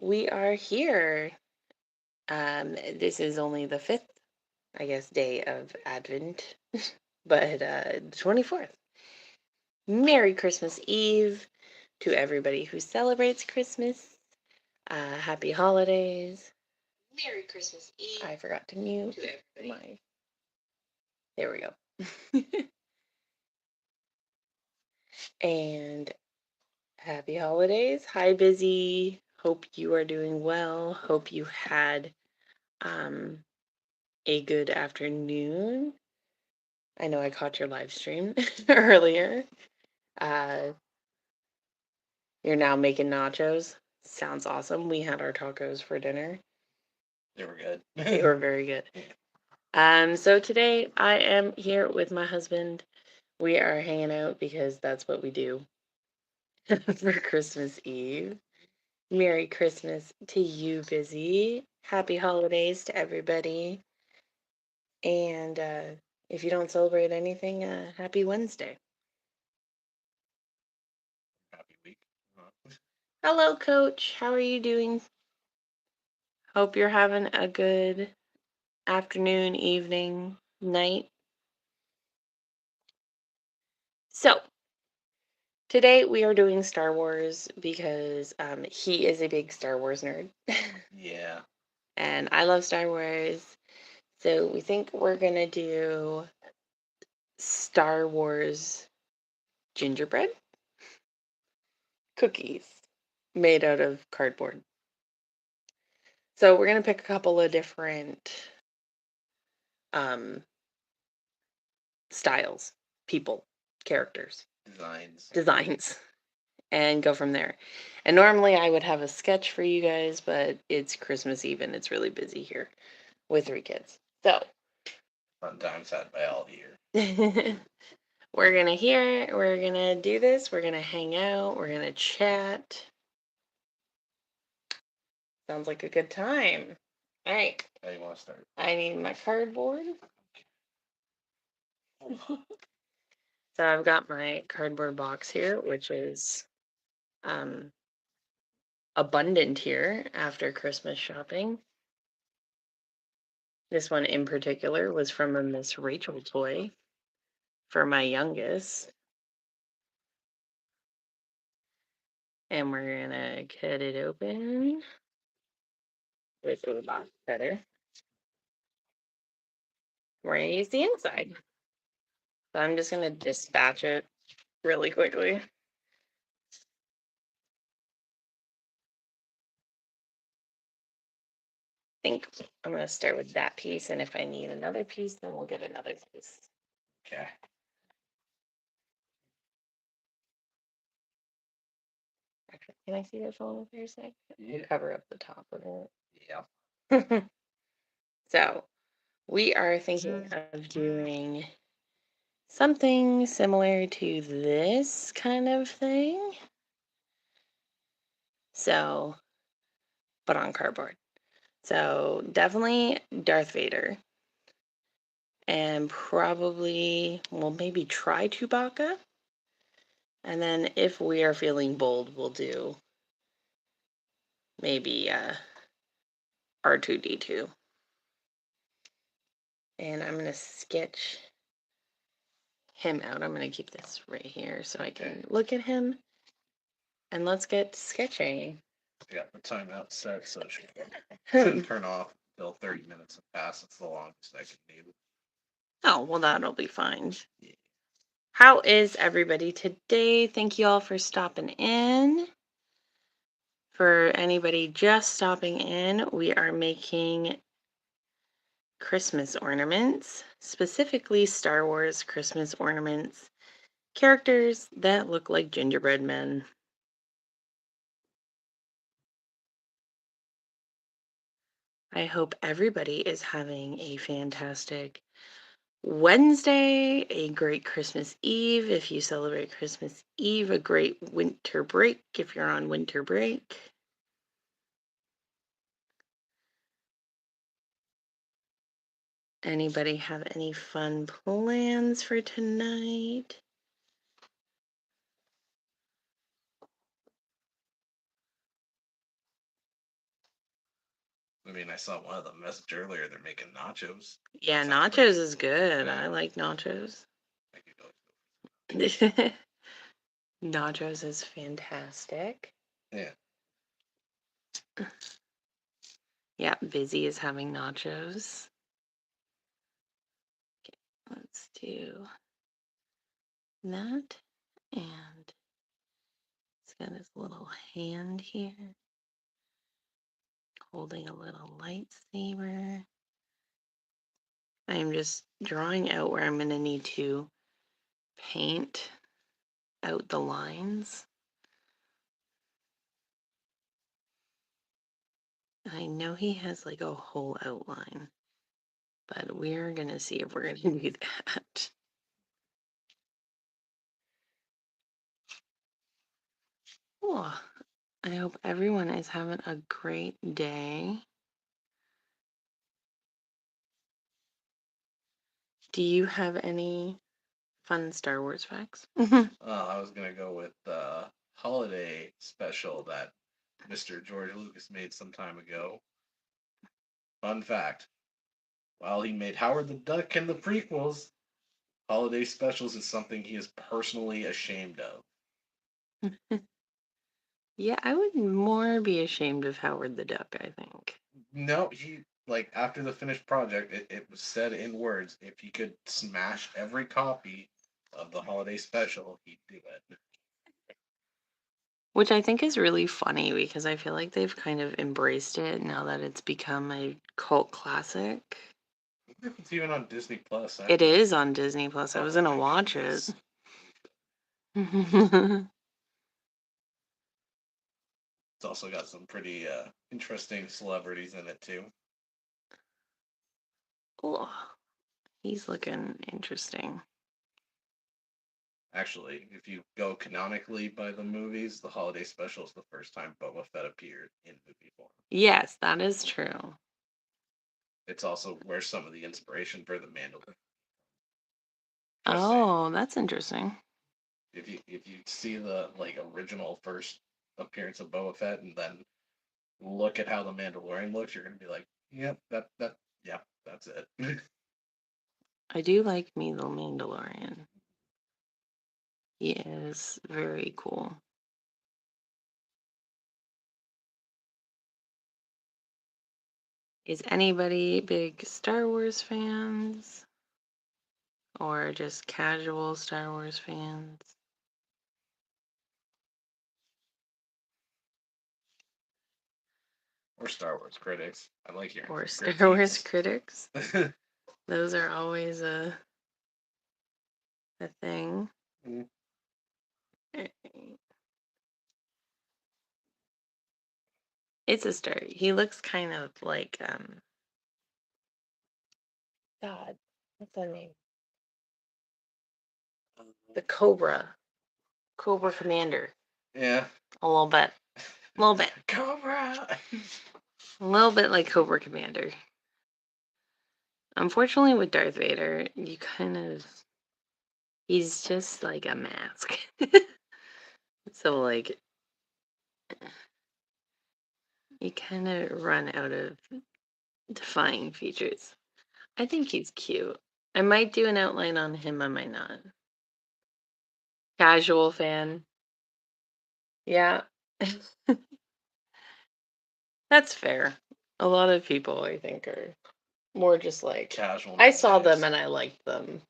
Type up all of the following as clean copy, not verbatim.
we are here. This is only the fifth, I guess, day of Advent, but the 24th. Merry Christmas Eve to everybody who celebrates Christmas. Happy holidays. Merry Christmas Eve. I forgot to mute my. There we go. And happy holidays. Hi, Busy. Hope you are doing well. Hope you had a good afternoon. I know I caught your live stream earlier. Uh, you're now making nachos. Sounds awesome. We had our tacos for dinner. They were good. They were very good. So today I am here with my husband. We are hanging out because that's what we do for Christmas Eve. Merry Christmas to you, Busy. Happy holidays to everybody. And if you don't celebrate anything, happy Wednesday. Happy week. Hello, Coach. How are you doing? Hope you're having a good afternoon, evening, night. So, today we are doing Star Wars because he is a big Star Wars nerd. Yeah. And I love Star Wars. So, we think we're going to do Star Wars gingerbread cookies made out of cardboard. So, we're going to pick a couple of different styles, people, characters, designs, and go from there. And normally I would have a sketch for you guys, but it's Christmas Eve and it's really busy here with 3 kids. So Fun times had by all here. we're gonna do this, we're gonna hang out, we're gonna chat. Sounds like a good time. All right. How do you want to start? I need my cardboard. So I've got my cardboard box here, which is abundant here after Christmas shopping. This one in particular was from a Miss Rachel toy for my youngest. And we're gonna cut it open with a box cutter. We're gonna use the inside. So I'm just gonna dispatch it really quickly. I think I'm gonna start with that piece, and if I need another piece, then we'll get another piece. Okay. Actually, can I see your phone for a sec? Yeah. Cover up the top of it. Yeah. So we are thinking of doing something similar to this kind of thing. So, but on cardboard. So definitely Darth Vader. And probably, well, maybe try Chewbacca. And then if we are feeling bold, we'll do maybe R2D2. And I'm going to sketch him out. I'm going to keep this right here so I can look at him. And let's get sketching. Yeah, the timeout set, so it shouldn't turn off until 30 minutes have passed. It's the longest I can do. Oh, well, that'll be fine. Yeah. How is everybody today? Thank you all for stopping in. For anybody just stopping in, we are making Christmas ornaments, specifically Star Wars Christmas ornaments, characters that look like gingerbread men. I hope everybody is having a fantastic Wednesday, a great Christmas Eve if you celebrate Christmas Eve, a great winter break if you're on winter break. Anybody have any fun plans for tonight? I mean, I saw one of them message earlier. They're making nachos. Yeah, Sounds pretty nachos is good. Yeah. I like nachos. I could go. Nachos is fantastic. Yeah. Yeah, Busy is having nachos. Okay, let's do that. And it's got his little hand here, holding a little lightsaber. I am just drawing out where I'm going to need to paint out the lines. I know he has like a whole outline, but we're going to see if we're going to do that. Oh, I hope everyone is having a great day. Do you have any fun Star Wars facts? I was gonna go with the holiday special that Mr. George Lucas made some time ago. Fun fact: while he made Howard the Duck and the prequels, holiday specials is something he is personally ashamed of. Yeah, I would more be ashamed of Howard the Duck, I think. No, he like after the finished project, it was said in words: if he could smash every copy of the holiday special, he'd do it. Which I think is really funny because I feel like they've kind of embraced it now that it's become a cult classic. I wonder if it's even on Disney Plus. It is on Disney Plus. I was Oh, gonna my watch it. goodness. It's also got some pretty interesting celebrities in it too. Oh, he's looking interesting. Actually, if you go canonically by the movies, the holiday special is the first time Boba Fett appeared in movie form. Yes, that is true. It's also where some of the inspiration for the Mandalorian. Just saying. Oh, that's interesting. If you see the like original first appearance of Boba Fett and then look at how the Mandalorian looks, you're gonna be like, yep, yeah, that's it. I do like me the Mandalorian. He is very cool. Is anybody big Star Wars fans? Or just casual Star Wars fans? Or Star Wars critics. I like hearing Or some Star Wars critiques. critics? Those are always a thing. Mm. It's a start. He looks kind of like God, what's that name? The Cobra Commander. Yeah. A little bit. A little bit. Cobra. A little bit like Cobra Commander. Unfortunately, with Darth Vader, you kind of. He's just like a mask. So, like, you kind of run out of defining features. I think he's cute. I might do an outline on him, I might not. Casual fan. Yeah. That's fair. A lot of people, I think, are more just like, Casual. I saw them nice. and I liked them.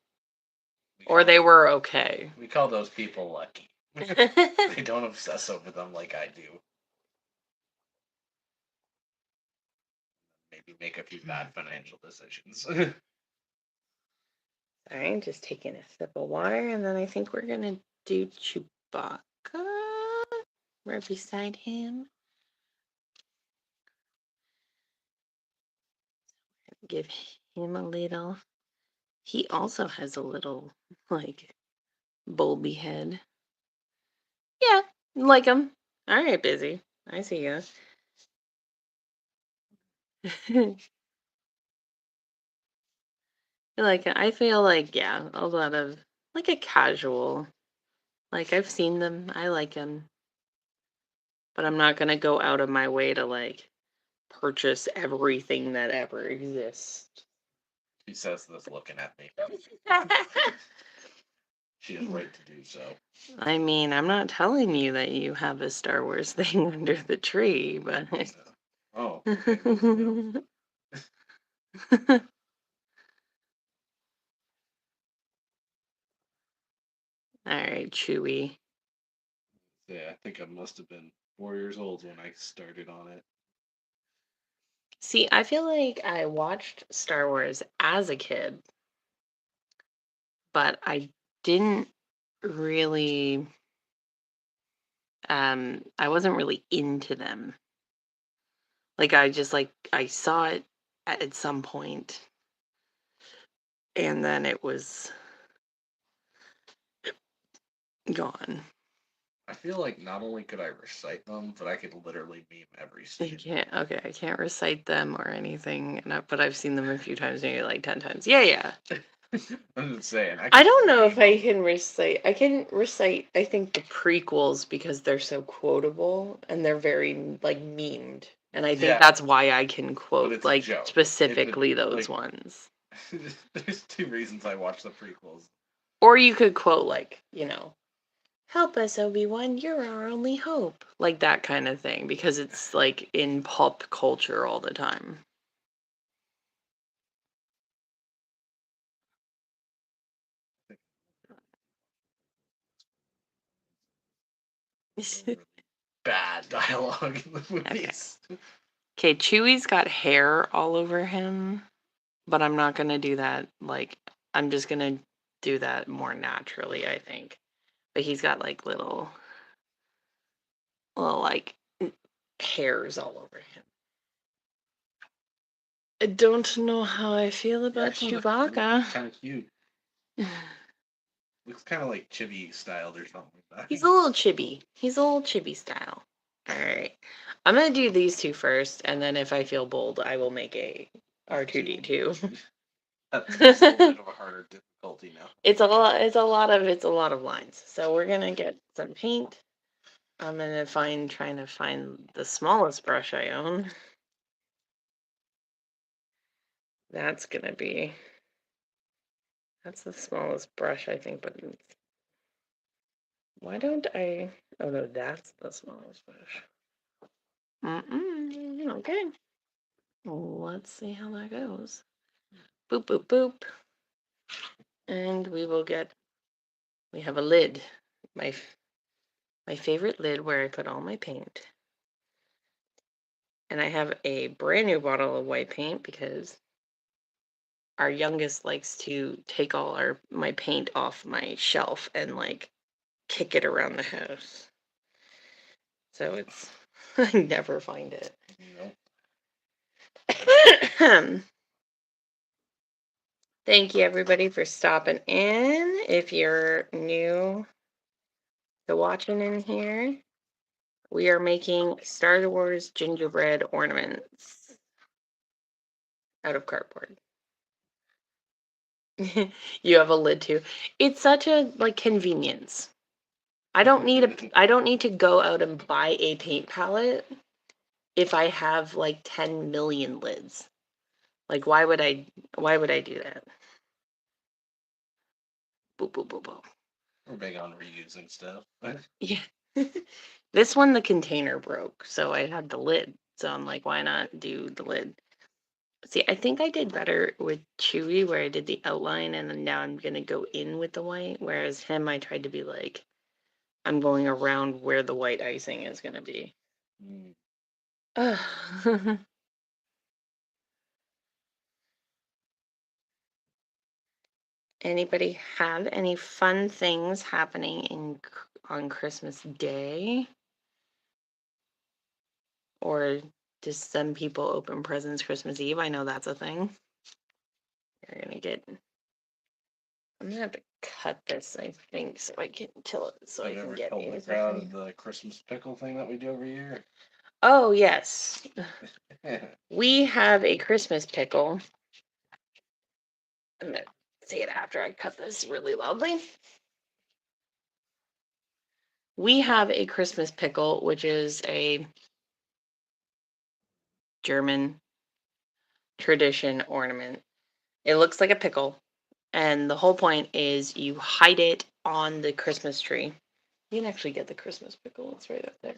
We Or call they them- were okay. We call those people lucky. They don't obsess over them like I do. Maybe make a few bad financial decisions. Sorry, just taking a sip of water, and then I think we're gonna do Chewbacca right beside him. Give him a little. He also has a little, like, bulby head. Yeah, like him. All right, Busy. I see you. I feel like, yeah, a lot of, like, a casual. Like, I've seen them. I like them. But I'm not gonna go out of my way to, like, purchase everything that ever exists. She says this looking at me. She is right to do so. I mean, I'm not telling you that you have a Star Wars thing under the tree, but. Oh. Okay, All right, Chewie. yeah, I think I must have been 4 years old when I started on it. See, I feel like I watched Star Wars as a kid, but I didn't really I wasn't really into them. Like I saw it at some point and then it was gone. I feel like not only could I recite them, but I could literally meme every scene. I can't recite them or anything, but I've seen them a few times, maybe like 10 times. Yeah. I'm just saying. I don't know if I can recite. I can recite, I think, the prequels because they're so quotable and they're very, like, memed. And I think that's why I can quote, like, specifically those ones. There's 2 reasons I watch the prequels. Or you could quote, like, help us, Obi-Wan, you're our only hope. Like that kind of thing, because it's, like, in pop culture all the time. Bad dialogue in the movies. Okay, Chewie's got hair all over him, but I'm not going to do that. Like, I'm just going to do that more naturally, I think. But he's got, like, little like, hairs all over him. I don't know how I feel about Chewbacca. Kind of cute. Looks kind of like chibi styled or something like that. He's a little chibi. He's a little chibi style. All right. I'm going to do these two first, and then if I feel bold, I will make a R2D2. That's a little bit of a harder difficulty now. It's a lot of lines. So we're going to get some paint. I'm going to trying to find the smallest brush I own. That's the smallest brush, I think, but why don't I, oh no, that's the smallest brush. Okay. Let's see how that goes. Boop, boop, boop. And we have a lid. My favorite lid where I put all my paint. And I have a brand new bottle of white paint because our youngest likes to take all my paint off my shelf and, like, kick it around the house. So it's I never find it. Nope. Thank you everybody for stopping in. If you're new to watching in here, we are making Star Wars gingerbread ornaments out of cardboard. You have a lid too. It's such a, like, convenience. I don't need to go out and buy a paint palette if I have, like, 10 million lids. Like, why would I do that? Boop, boop, boop, boop. We're big on reusing stuff. Yeah. This one, the container broke, so I had the lid. So I'm like, why not do the lid? See, I think I did better with Chewy, where I did the outline, and then now I'm going to go in with the white, whereas him, I tried to be like, I'm going around where the white icing is going to be. Anybody have any fun things happening on Christmas Day? Or just some people open presents Christmas Eve? I know that's a thing. I'm gonna have to cut this, I think, so I can tilt it so I can get the crowd of the Christmas pickle thing that we do every year. Oh yes. We have a Christmas pickle. I'm gonna say it after I cut this really loudly. We have a Christmas pickle, which is a German tradition ornament. It looks like a pickle, and the whole point is you hide it on the Christmas tree. You can actually get the Christmas pickle. It's right up there.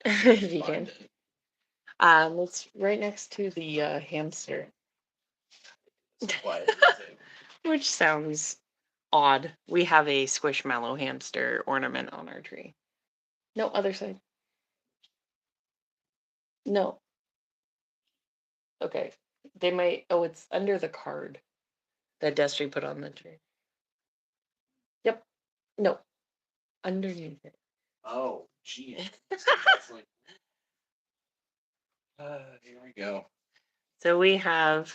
If you can. Find it. It's right next to the hamster, It's quiet at the table. which sounds odd. We have a squishmallow hamster ornament on our tree. No, other side. No. Okay. They might. Oh, it's under the card that Destry put on the tree. Yep. No. Underneath it. Oh, gee. Like, here we go. So we have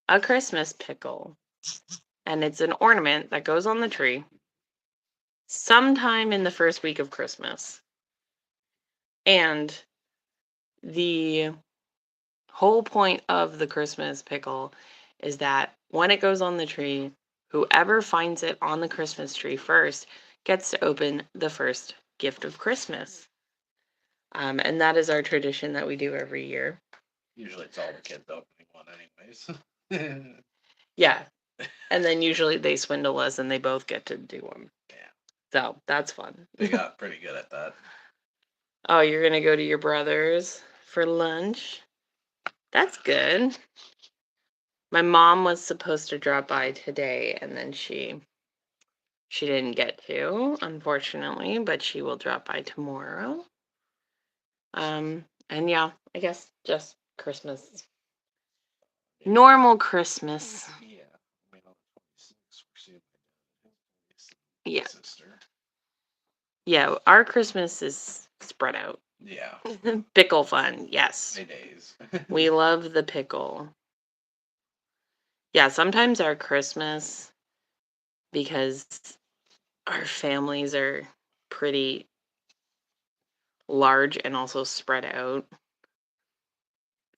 a Christmas pickle, and it's an ornament that goes on the tree sometime in the first week of Christmas. And the whole point of the Christmas pickle is that when it goes on the tree, whoever finds it on the Christmas tree first gets to open the first gift of Christmas. And that is our tradition that we do every year. Usually it's all the kids opening one, anyways. Yeah. And then usually they swindle us and they both get to do them. Yeah. So that's fun. They got pretty good at that. Oh, you're going to go to your brother's for lunch? That's good. My mom was supposed to drop by today and then she didn't get to, unfortunately, but she will drop by tomorrow. And yeah, I guess just Christmas. Normal Christmas. Yeah. I mean, on the 26th, we're seeing my dad, Yeah. his sister. Yeah, our Christmas is spread out. Yeah. Pickle fun, yes. Days. We love the pickle. Yeah, sometimes our Christmas, because our families are pretty large and also spread out.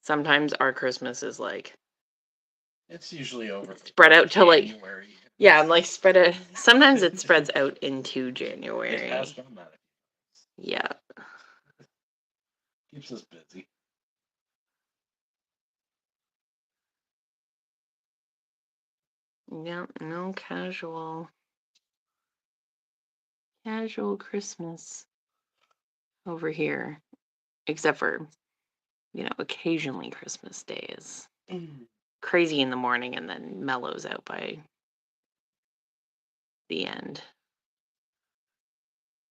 Sometimes our Christmas is like It's usually over spread out to like January. yeah, like spread it. Sometimes it spreads out into January. It has done that. Yeah. Keeps us busy. Yeah, no casual Christmas over here, except for, occasionally Christmas Day is crazy in the morning and then mellows out by the end.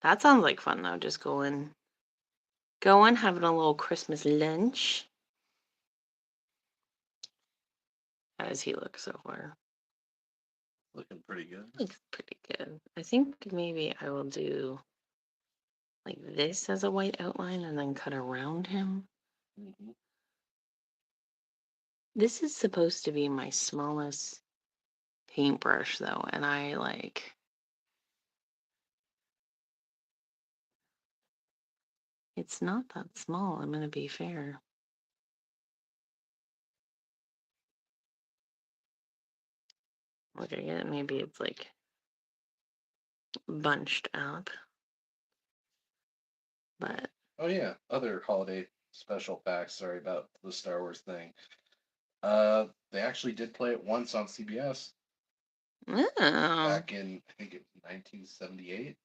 That sounds like fun though, just going, having a little Christmas lunch. How does he look so far? Looking pretty good. Looks pretty good. I think maybe I will do like this as a white outline and then cut around him. Mm-hmm. This is supposed to be my smallest paintbrush though, and it's not that small, I'm gonna be fair. Look at it, maybe it's like bunched up. But oh yeah, other holiday special facts. Sorry about the Star Wars thing. They actually did play it once on CBS. oh, Back in I think it 1978.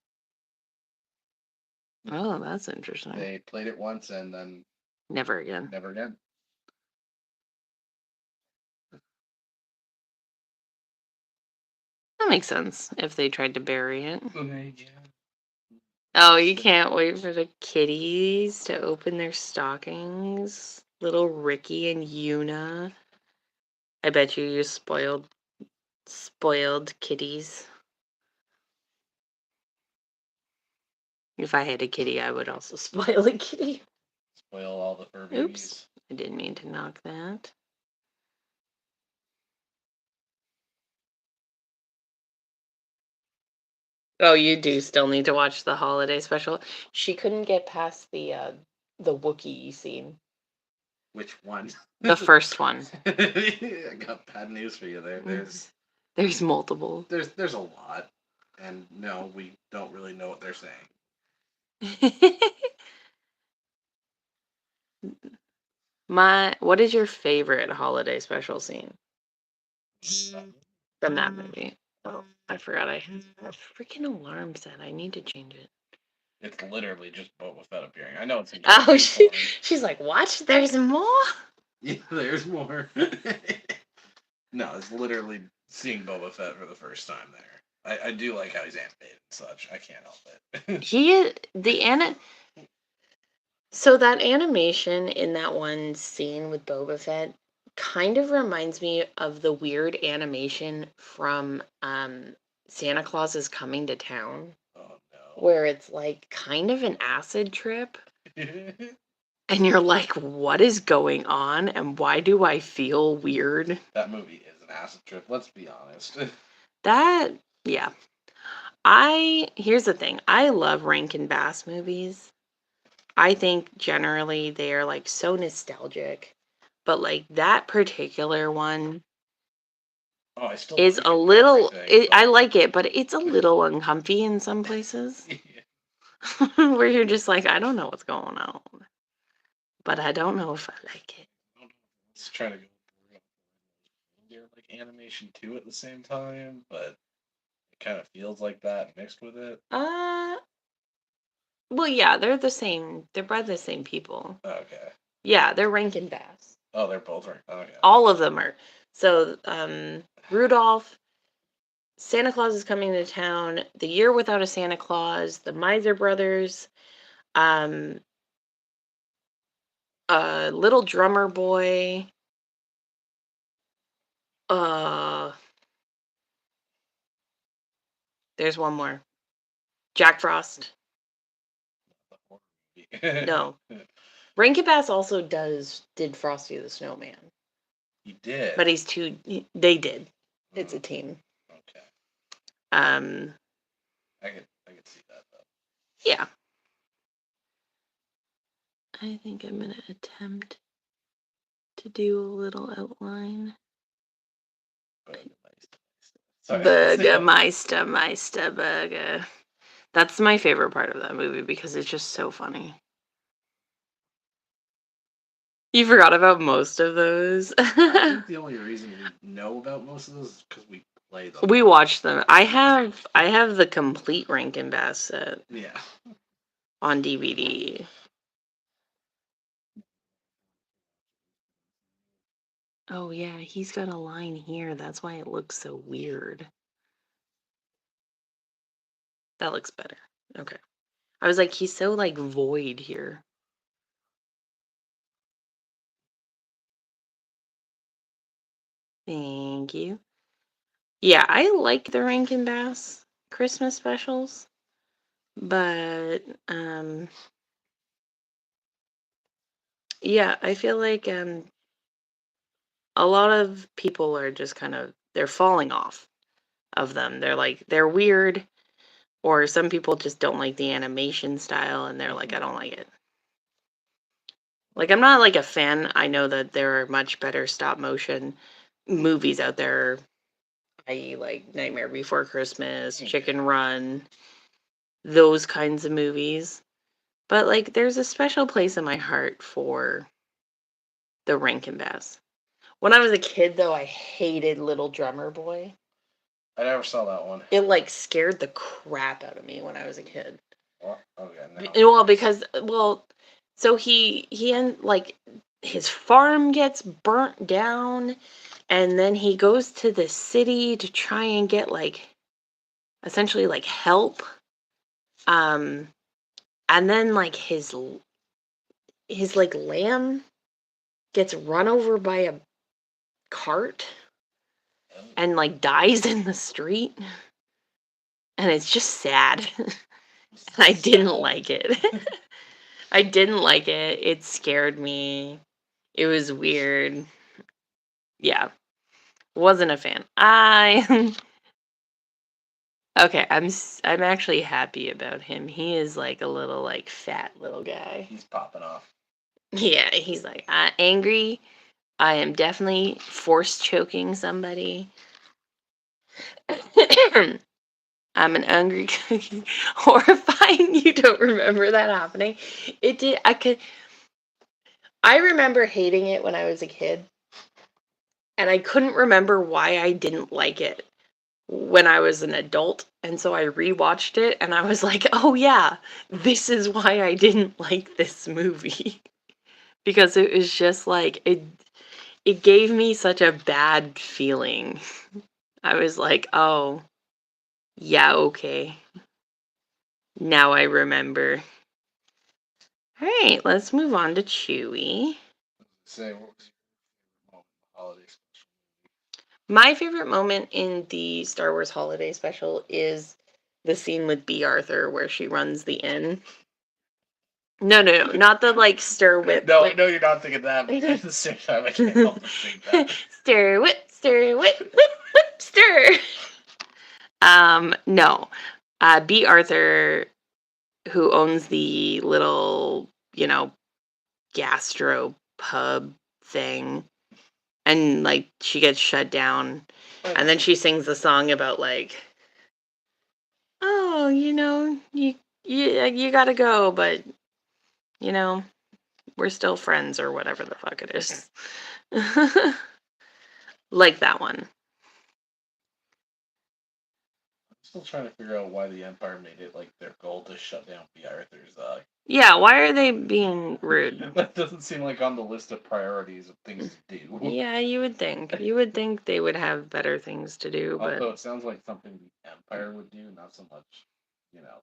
Oh, that's interesting. They played it once and then Never again. never again. That makes sense if they tried to bury it. Okay, yeah. Oh, you can't wait for the kitties to open their stockings. Little Ricky and Yuna. I bet you spoiled kitties. If I had a kitty, I would also spoil a kitty. Spoil all the fur Oops. babies. I didn't mean to knock that. Oh, you do still need to watch the holiday special. She couldn't get past the Wookiee scene. Which one? The first one. I got bad news for you there. There's multiple. There's a lot. And no, we don't really know what they're saying. What is your favorite holiday special scene from that movie? Oh, I forgot I had a freaking alarm set. I need to change it. It's literally just Boba Fett appearing. I know it's in Oh, form. she's like, what? There's more? Yeah, there's more. No, it's literally seeing Boba Fett for the first time there. I do like how he's animated and such. I can't help it. So that animation in that one scene with Boba Fett kind of reminds me of the weird animation from Santa Claus is Coming to Town. Oh no. Where it's like kind of an acid trip. And you're like, what is going on? And why do I feel weird? That movie is an acid trip, let's be honest. Yeah. Here's the thing. I love Rankin Bass movies. I think generally they are like so nostalgic. But like that particular one Oh, I still is like a it little, I but... like it, but it's a little uncomfy in some places. Where you're just like, I don't know what's going on. But I don't know if I like it. Let's try to go like animation too at the same time, but it kind of feels like that mixed with it. Well, yeah, they're the same. They're by the same people. Okay. Yeah, they're Rankin Bass. Oh, they're both right. Okay. All of them are. So, Rudolph, Santa Claus is Coming to Town, The Year Without a Santa Claus, the Miser Brothers, Little Drummer Boy, there's one more. Jack Frost. No. Rankin Bass also did Frosty the Snowman. He did. But they did. It's a team. Okay. I could see that though. Yeah. I think I'm gonna attempt to do a little outline. Burgermeister, Burger. That's my favorite part of that movie because it's just so funny. You forgot about most of those. I think the only reason we know about most of those is because we play them. We watched them. I have the complete Rankin Bass set. Yeah. On DVD. Oh yeah, he's got a line here. That's why it looks so weird. That looks better. Okay. I was like, he's so like void here. Thank you. Yeah, I like the Rankin Bass Christmas specials, but yeah, I feel like a lot of people are just kind of they're falling off of them. They're weird, or some people just don't like the animation style and they're like, I don't like it. Like, I'm not like a fan. I know that there are much better stop motion movies out there, i.e., like Nightmare Before Christmas, Chicken Run, those kinds of movies. But like, there's a special place in my heart for the Rankin Bass. When I was a kid, though, I hated Little Drummer Boy. I never saw that one. It like scared the crap out of me when I was a kid. Well, okay. Well, so he like his farm gets burnt down, and then he goes to the city to try and get like essentially like help. And then like his like lamb gets run over by a cart and like dies in the street. And it's just sad. And I didn't like it. I didn't like it. It scared me. It was weird. Yeah. Wasn't a fan. Okay, I'm actually happy about him. He is like a little like fat little guy. He's popping off. Yeah, he's like angry. I am definitely force choking somebody. I'm an angry cookie. Horrifying. You don't remember that happening? It did. I remember hating it when I was a kid, and I couldn't remember why I didn't like it when I was an adult. And so I rewatched it and I was like, oh yeah, this is why I didn't like this movie. Because it was just like it gave me such a bad feeling. I was like, oh, yeah, okay. Now I remember. All right, let's move on to Chewie. Say, what was your moment in the holiday special? My favorite moment in the Star Wars Holiday Special is the scene with B. Arthur where she runs the inn. No, no, no, not the like stir whip. No, no, you're not thinking that. But at the same time, I can't help but think that. Stir whip, stir whip, whip, whip, stir. No. B. Arthur, who owns the little, gastro pub thing, and like she gets shut down, and then she sings the song about like, oh, you gotta go, but you know, we're still friends or whatever the fuck it is. Like that one. I'm still trying to figure out why the Empire made it like their goal to shut down B. Arthur's. Yeah, why are they being rude? That doesn't seem like on the list of priorities of things to do. Yeah, you would think. You would think they would have better things to do, but Although it sounds like something the Empire would do, not so much, you know,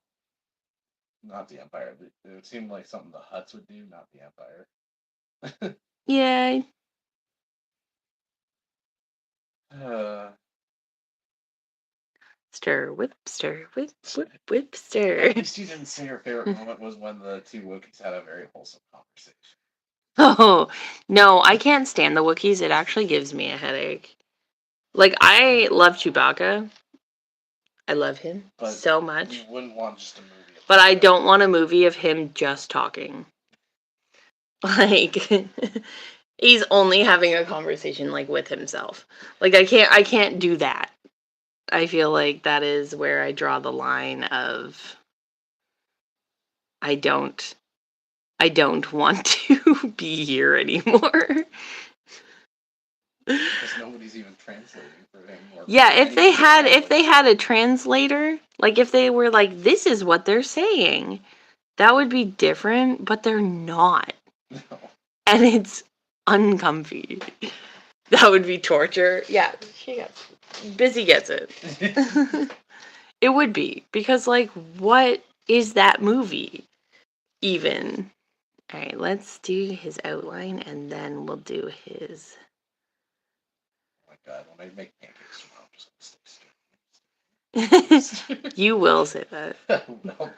not the Empire. It would seem like something the Hutts would do, not the Empire. yeah. uh, Stir, whip, whip, at stir. least you didn't say your favorite moment was when the two Wookiees had a very wholesome conversation. Oh, no, I can't stand the Wookiees. It actually gives me a headache. Like, I love Chewbacca. I love him But so you much. wouldn't want just a movie. But I don't want a movie of him just talking. Like, he's only having a conversation, like, with himself. Like, I can't do that. I feel like that is where I draw the line of I don't want to be here anymore. Because nobody's even translating for him. Yeah, if they had a translator, like if they were like this is what they're saying, that would be different, but they're not. No. And it's uncomfy. That would be torture. Yeah, Busy gets it. It would be because like what is that movie even? All right, let's do his outline and then we'll do his. Oh my god, when I make pancakes tomorrow, I'm just gonna stick. You will say that. No.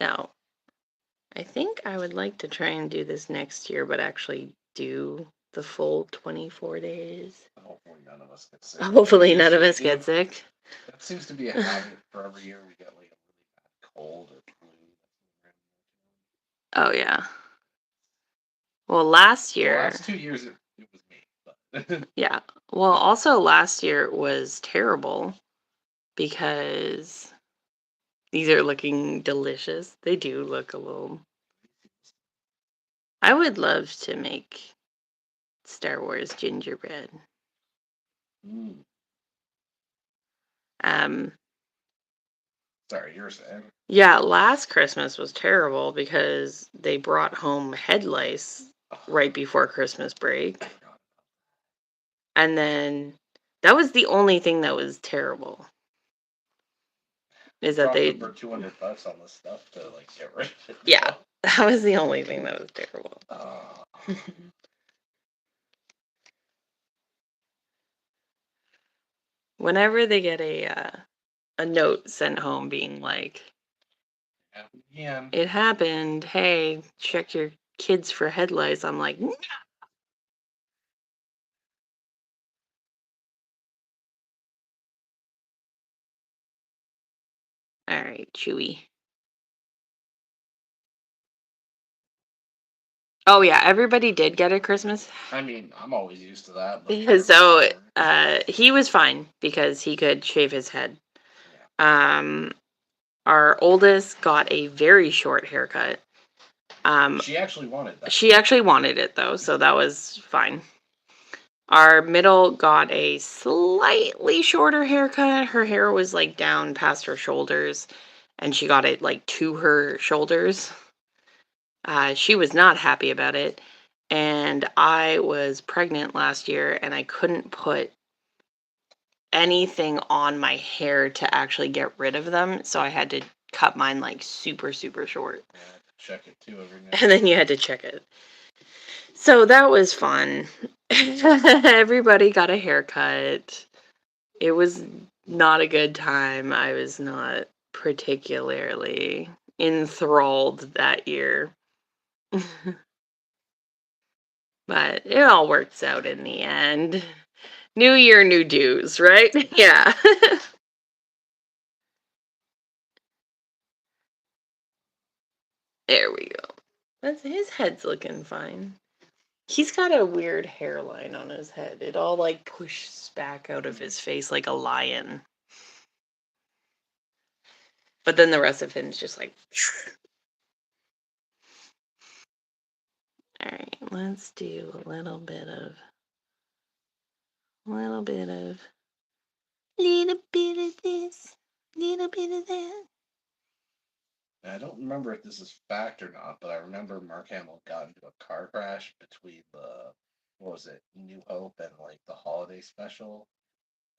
So, I think I would like to try and do this next year, but actually do the full 24 days. Hopefully none of us get sick. Hopefully none of us get sick. That seems to be a habit for every year we get like a really bad cold or flu. Oh yeah. Well, last The year. last 2 years it was me. But Yeah. Well, also last year was terrible because these are looking delicious. They do look a little. I would love to make Star Wars gingerbread. Um, Sorry, you're saying. yeah, last Christmas was terrible because they brought home head lice right before Christmas break. And then that was the only thing that was terrible. Is that they for $200 on this stuff to like get rid of it. Yeah, that was the only thing that was terrible. Whenever they get a note sent home being like, yeah. it happened, hey, check your kids for head lice, I'm like, nah. All right, Chewy. Oh yeah, everybody did get a Christmas. I mean, I'm always used to that. But so he was fine because he could shave his head. Yeah. Our oldest got a very short haircut. She actually wanted that. She actually wanted it though, so that was fine. Our middle got a slightly shorter haircut. Her hair was like down past her shoulders, and she got it like to her shoulders. She was not happy about it. And I was pregnant last year, and I couldn't put anything on my hair to actually get rid of them. So I had to cut mine like super, super short. Yeah, I have to check it too every now And then you had to check it. So that was fun. Everybody got a haircut. It was not a good time. I was not particularly enthralled that year. But it all works out in the end. New year, new dues, right? Yeah. There we go. That's his head's looking fine. He's got a weird hairline on his head. It all like pushes back out of his face like a lion. But then the rest of him is just like. All right, let's do a little bit of this, little bit of that. I don't remember if this is fact or not, but I remember Mark Hamill got into a car crash between what was it, New Hope and like the holiday special.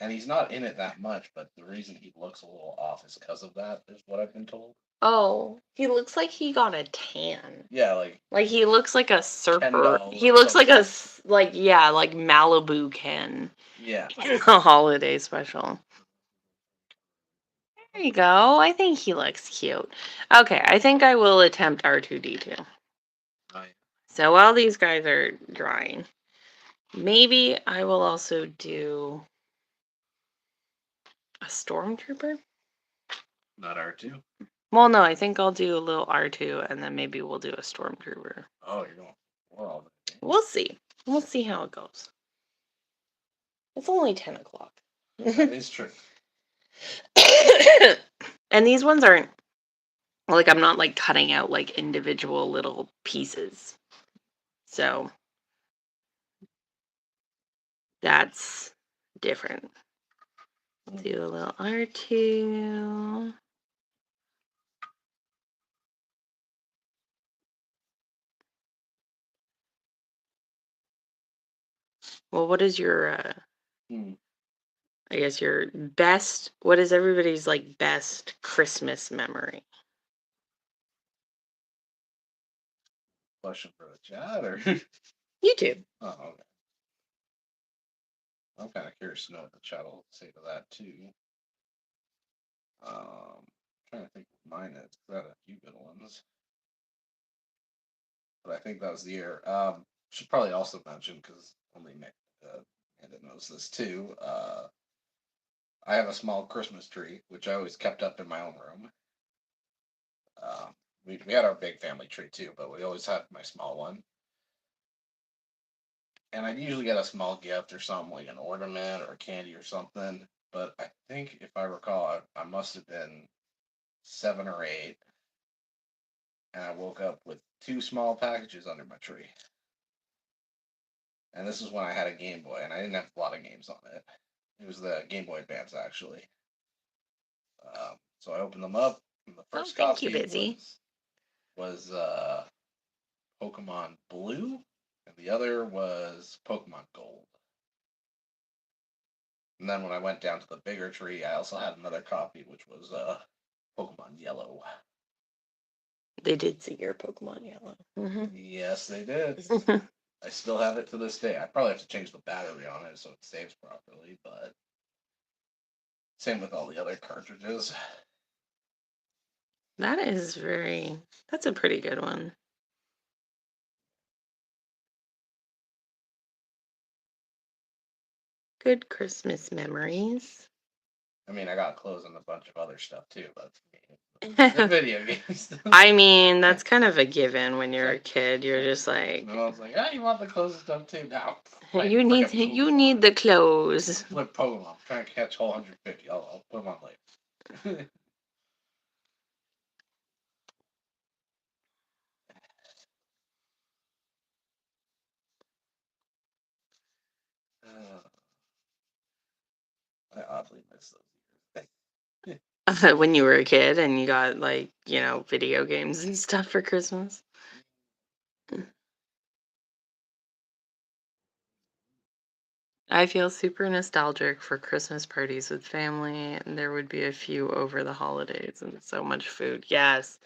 And he's not in it that much, but the reason he looks a little off is because of that, is what I've been told. Oh, he looks like he got a tan. Yeah, like he looks like a surfer. Kendall He or looks like something. like Malibu Ken Yeah. in the holiday special. There you go. I think he looks cute. Okay, I think I will attempt R2D2. Right. So while these guys are drying, maybe I will also do a stormtrooper. Not R2. Well, no, I think I'll do a little R2 and then maybe we'll do a stormtrooper. Oh, you're going. Well, We'll see. We'll see how it goes. It's only 10 o'clock. that is true. And these ones aren't like I'm not like cutting out like individual little pieces. So that's different. Do a little R2. Well, what is your I guess your best, what is everybody's like best Christmas memory? Question for the chat or YouTube. Oh, okay. I'm kind of curious to know what the chat will say to that too. Trying to think what mine is. I had a few good ones, but I think that was the year. Should probably also mention because only Nick and knows this too. I have a small Christmas tree, which I always kept up in my own room. We had our big family tree too, but we always had my small one. And I'd usually get a small gift or something like an ornament or a candy or something. But I think if I recall, I must have been 7 or 8, and I woke up with 2 small packages under my tree. And this is when I had a Game Boy, and I didn't have a lot of games on it. It was the Game Boy Advance actually. So I opened them up, and the first thank you, copy Busy. was Pokemon Blue, and the other was Pokemon Gold. And then when I went down to the bigger tree, I also had another copy, which was Pokemon Yellow. They did see your Pokemon Yellow. Yes, they did. I still have it to this day. I probably have to change the battery on it so it saves properly, but same with all the other cartridges. That's a pretty good one. Good Christmas memories. I mean, I got clothes and a bunch of other stuff too, but the video games. I mean, that's kind of a given when you're a kid. You're just like, and I was like, "Ah, you want the clothes and stuff too?" Now you need the clothes. Flip Pokemon. I'm trying to catch whole 150. I'll put them on later. I oddly miss those years. When you were a kid and you got like, video games and stuff for Christmas. I feel super nostalgic for Christmas parties with family, and there would be a few over the holidays and so much food. Yes,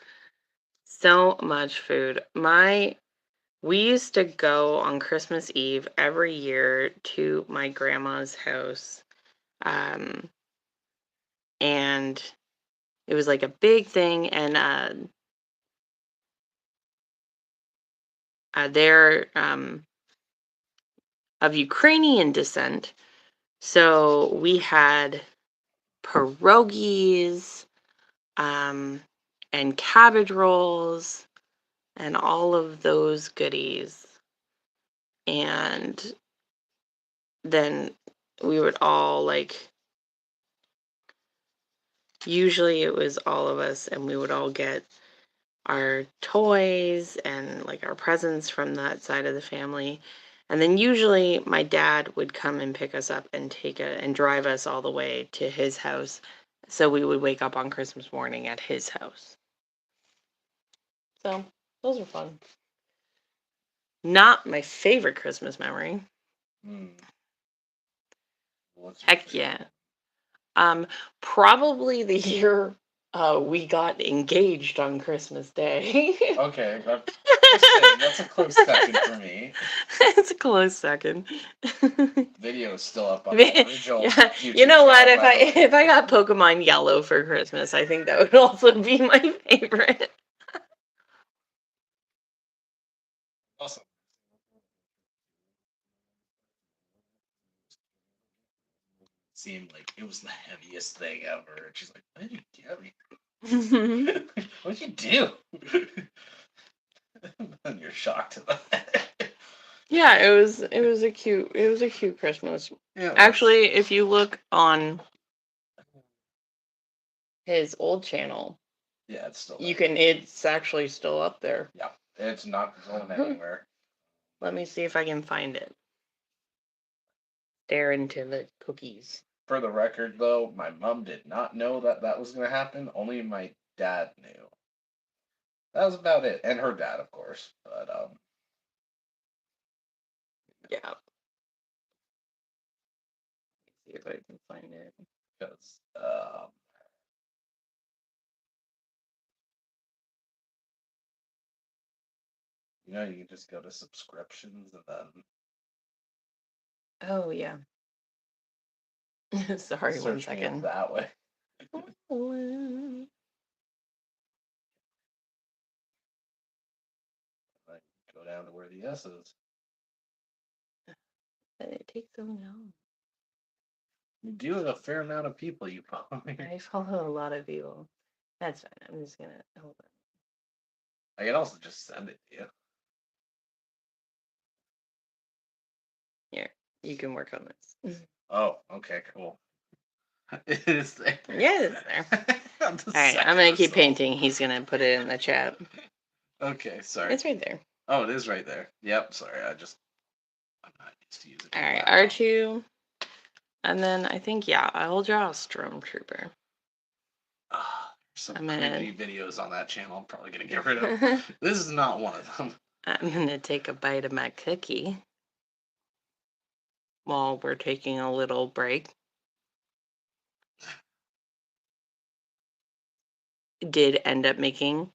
so much food. We used to go on Christmas Eve every year to my grandma's house. Um, and it was like a big thing, and they're of Ukrainian descent. So we had pierogies, and cabbage rolls and all of those goodies. And then we would all like, usually it was all of us, and we would all get our toys and like our presents from that side of the family. And then usually my dad would come and pick us up and drive us all the way to his house. So we would wake up on Christmas morning at his house. So those are fun. Not my favorite Christmas memory. Hmm. What's your Heck favorite yeah. Probably the year we got engaged on Christmas Day. one? Okay, just saying, that's a close second for me. It's a close second. Video is still up on my original Yeah, YouTube you know what? channel, by the way. If I got Pokemon Yellow for Christmas, I think that would also be my favorite. Awesome. Seemed like it was the heaviest thing ever. And she's like, "What did you do? What'd you do?" And you're shocked at that. Yeah, it was a cute Christmas. Yeah, it was. Actually, if you look on his old channel, Yeah, it's still you there. can it's actually still up there. Yeah, it's not going anywhere. Let me see if I can find it. Stare into the cookies. For the record, though, my mom did not know that that was going to happen. Only my dad knew. That was about it, and her dad, of course. But Yeah. See if I can find it. because you can just go to subscriptions and then Oh yeah. Sorry, one search me up second. that way. Like, go down to where the S is. And it takes so long. You do have a fair amount of people you follow. I follow a lot of people. That's fine. I'm just gonna hold on. I can also just send it to you. Here, you can work on this. Oh, okay, cool. It is there. Yeah, it's there. I'm All right, I'm gonna keep painting. He's gonna put it in the chat. Okay, sorry. It's right there. Oh, it is right there. Yep, sorry. I'm not used to using All a right, laptop. R2, and then I think I'll draw a stormtrooper. Some I'm cringy videos on that channel I'm probably gonna get rid of. This is not one of them. I'm gonna take a bite of my cookie while we're taking a little break. Did end up making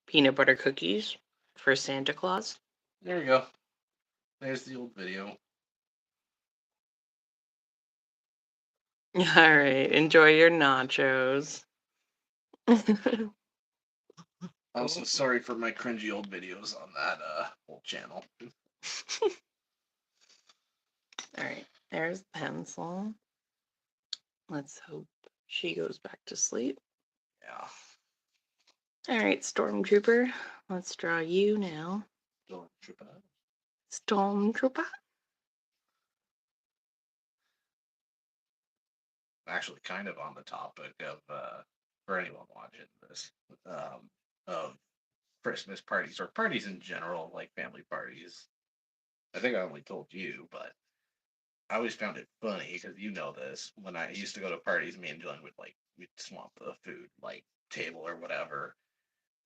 peanut butter cookies for Santa Claus. There you go. There's the old video. All right, enjoy your nachos. Also, sorry for my cringy old videos on that old channel. All right, there's the pencil. Let's hope she goes back to sleep. Yeah. All right, Stormtrooper, let's draw you now. Stormtrooper. Stormtrooper. Actually, kind of on the topic of for anyone watching this, of Christmas parties or parties in general, like family parties. I think I only told you, but I always found it funny because you know this. When I used to go to parties, me and Dylan would like we'd swamp the food like table or whatever,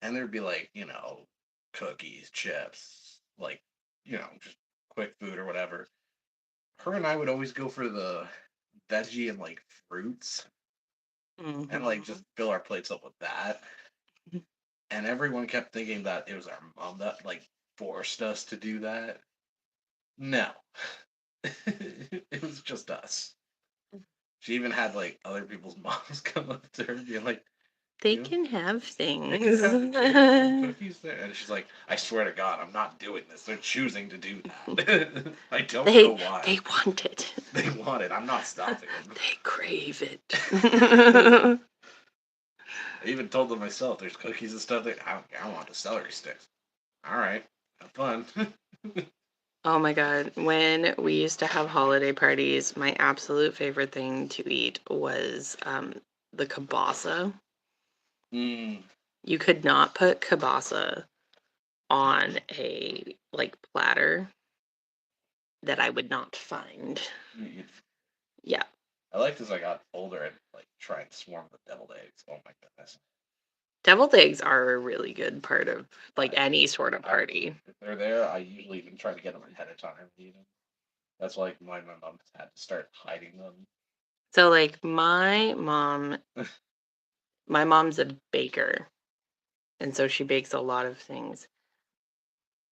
and there'd be like cookies, chips, like just quick food or whatever. Her and I would always go for the veggie and like fruits, and like Hmm. just fill our plates up with that. And everyone kept thinking that it was our mom that like forced us to do that. No, it was just us. She even had like other people's moms come up to her and be like, They you know, can have they can things. have the chips and cookies there. And she's like, I swear to God, I'm not doing this. They're choosing to do that. I don't know They why. want it. They want it. I'm not stopping them. They crave it. I even told them myself, there's cookies and stuff. I want the celery sticks. All right, have fun. Oh my God. When we used to have holiday parties, my absolute favorite thing to eat was the kielbasa. mm, You could not put kielbasa on a like platter that I would not find. you, Yeah. I liked as I got older and like try and swarm the deviled eggs. Oh my goodness. Deviled eggs are a really good part of like I, any sort of I party. if they're there, I usually even try to get them ahead of time. Even that's why my mom had to start hiding them. So like my mom's a baker, and so she bakes a lot of things.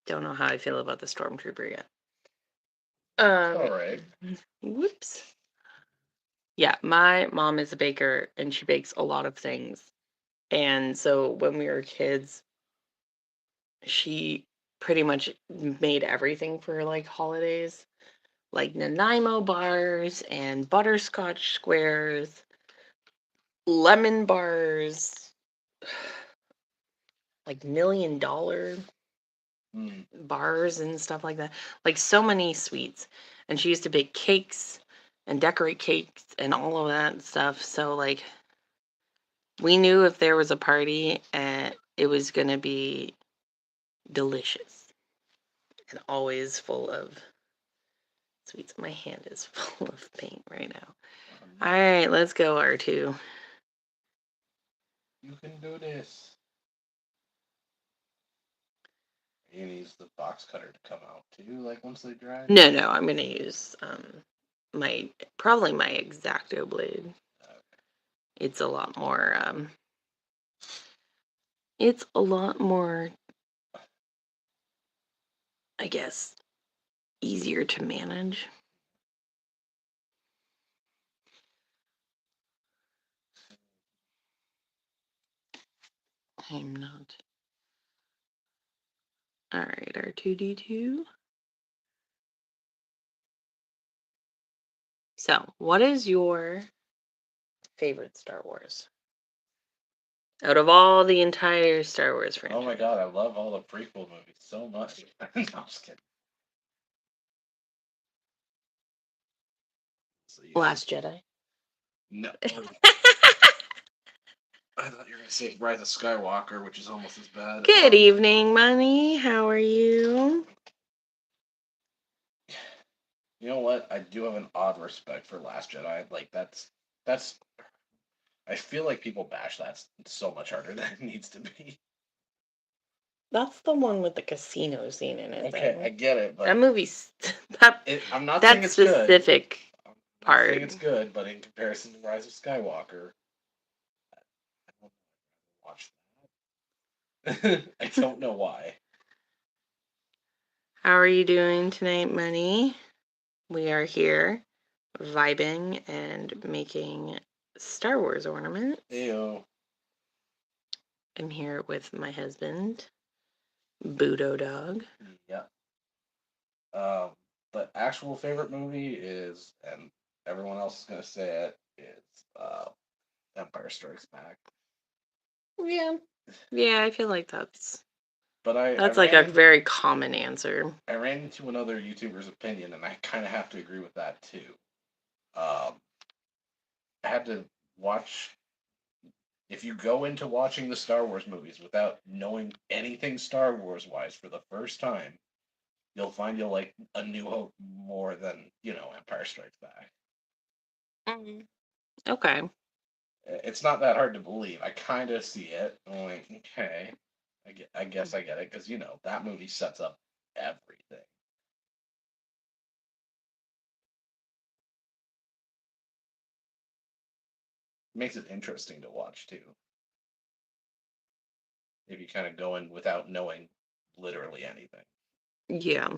Don't know how I feel about the stormtrooper yet. All right. Whoops. Yeah, my mom is a baker and she bakes a lot of things. And so when we were kids, she pretty much made everything for like holidays, like Nanaimo bars and butterscotch squares, lemon bars, like $1 million Mm. bars and stuff like that. Like so many sweets. And she used to bake cakes and decorate cakes and all of that stuff. So like we knew if there was a party, it was going to be delicious and always full of sweets. My hand is full of paint right now. All No, right, let's go, R2. you can do this. You can use the box cutter to come out too, like once they dry. No, I'm going to use my probably my X-Acto blade. It's a lot more it's a lot more, I guess, easier to manage. I'm not. All right, R2D2. So, what is your favorite Star Wars? Out of all the entire Star Wars Oh my franchise. god, I love all the prequel movies so much. No, I'm just kidding. So you have Last Jedi. no. I thought you were gonna say Rise of Skywalker, which is almost as bad. Good evening, Money. How are you? You know what? I do have an odd respect for Last Jedi. Like that's. I feel like people bash that so much harder than it needs to be. That's the one with the casino scene in it, Okay, I thing. get it, That but movie's that I'm not saying that it's good. specific I'm not saying part. it's good, but in comparison to Rise of Skywalker, I don't watch that. I don't know why. How are you doing tonight, Money? We are here vibing and making Star Wars ornaments. Ew. I'm here with my husband, Budo Dog. Yeah. Um, the actual favorite movie is, and everyone else is gonna say it, is Empire Strikes Back. Yeah. Yeah, I feel like But that's like a very common answer. I ran into another YouTuber's opinion, and I kind of have to agree with that too. Um, I had to watch. If you go into watching the Star Wars movies without knowing anything Star Wars wise for the first time, you'll find you'll like A New Hope more than Empire Strikes Back. Mm. Okay. It's not that hard to believe. I kind of see it. I'm like, okay, I guess I get it because that movie sets up everything. Makes it interesting to watch too. If you kind of go in without knowing literally anything. Yeah.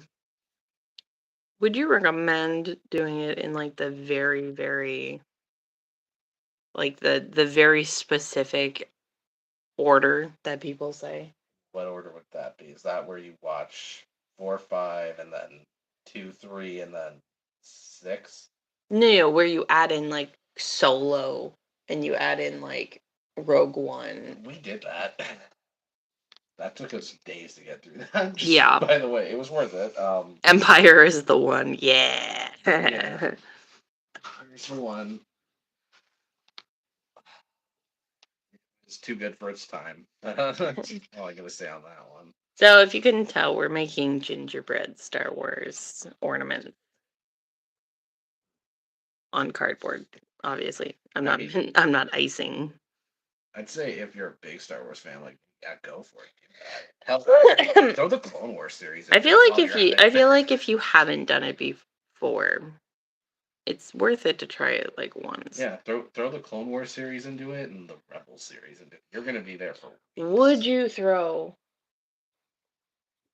Would you recommend doing it in like the very, very like the very specific order that people say? What order would that be? Is that where you watch 4, 5, and then 2, 3, and then 6? No, where you add in like Solo and you add in like Rogue One. We did that. That took us days to get through that. Just Yeah. by the way, it was worth it. Empire is the one. Yeah. Yeah. Here's the one. It's too good for its time. That's all I gotta say on that one. So if you couldn't tell, we're making gingerbread Star Wars ornaments on cardboard. Obviously, I'm I not. mean, I'm not icing. I'd say if you're a big Star Wars fan, like, yeah, go for it. Do that. Hell, throw the Clone Wars series I into feel it like while if you're at you, I it. feel like if you haven't done it before, it's worth it to try it like once. Yeah, throw the Clone Wars series into it and the Rebel series into it. You're gonna be there for weeks. Would you throw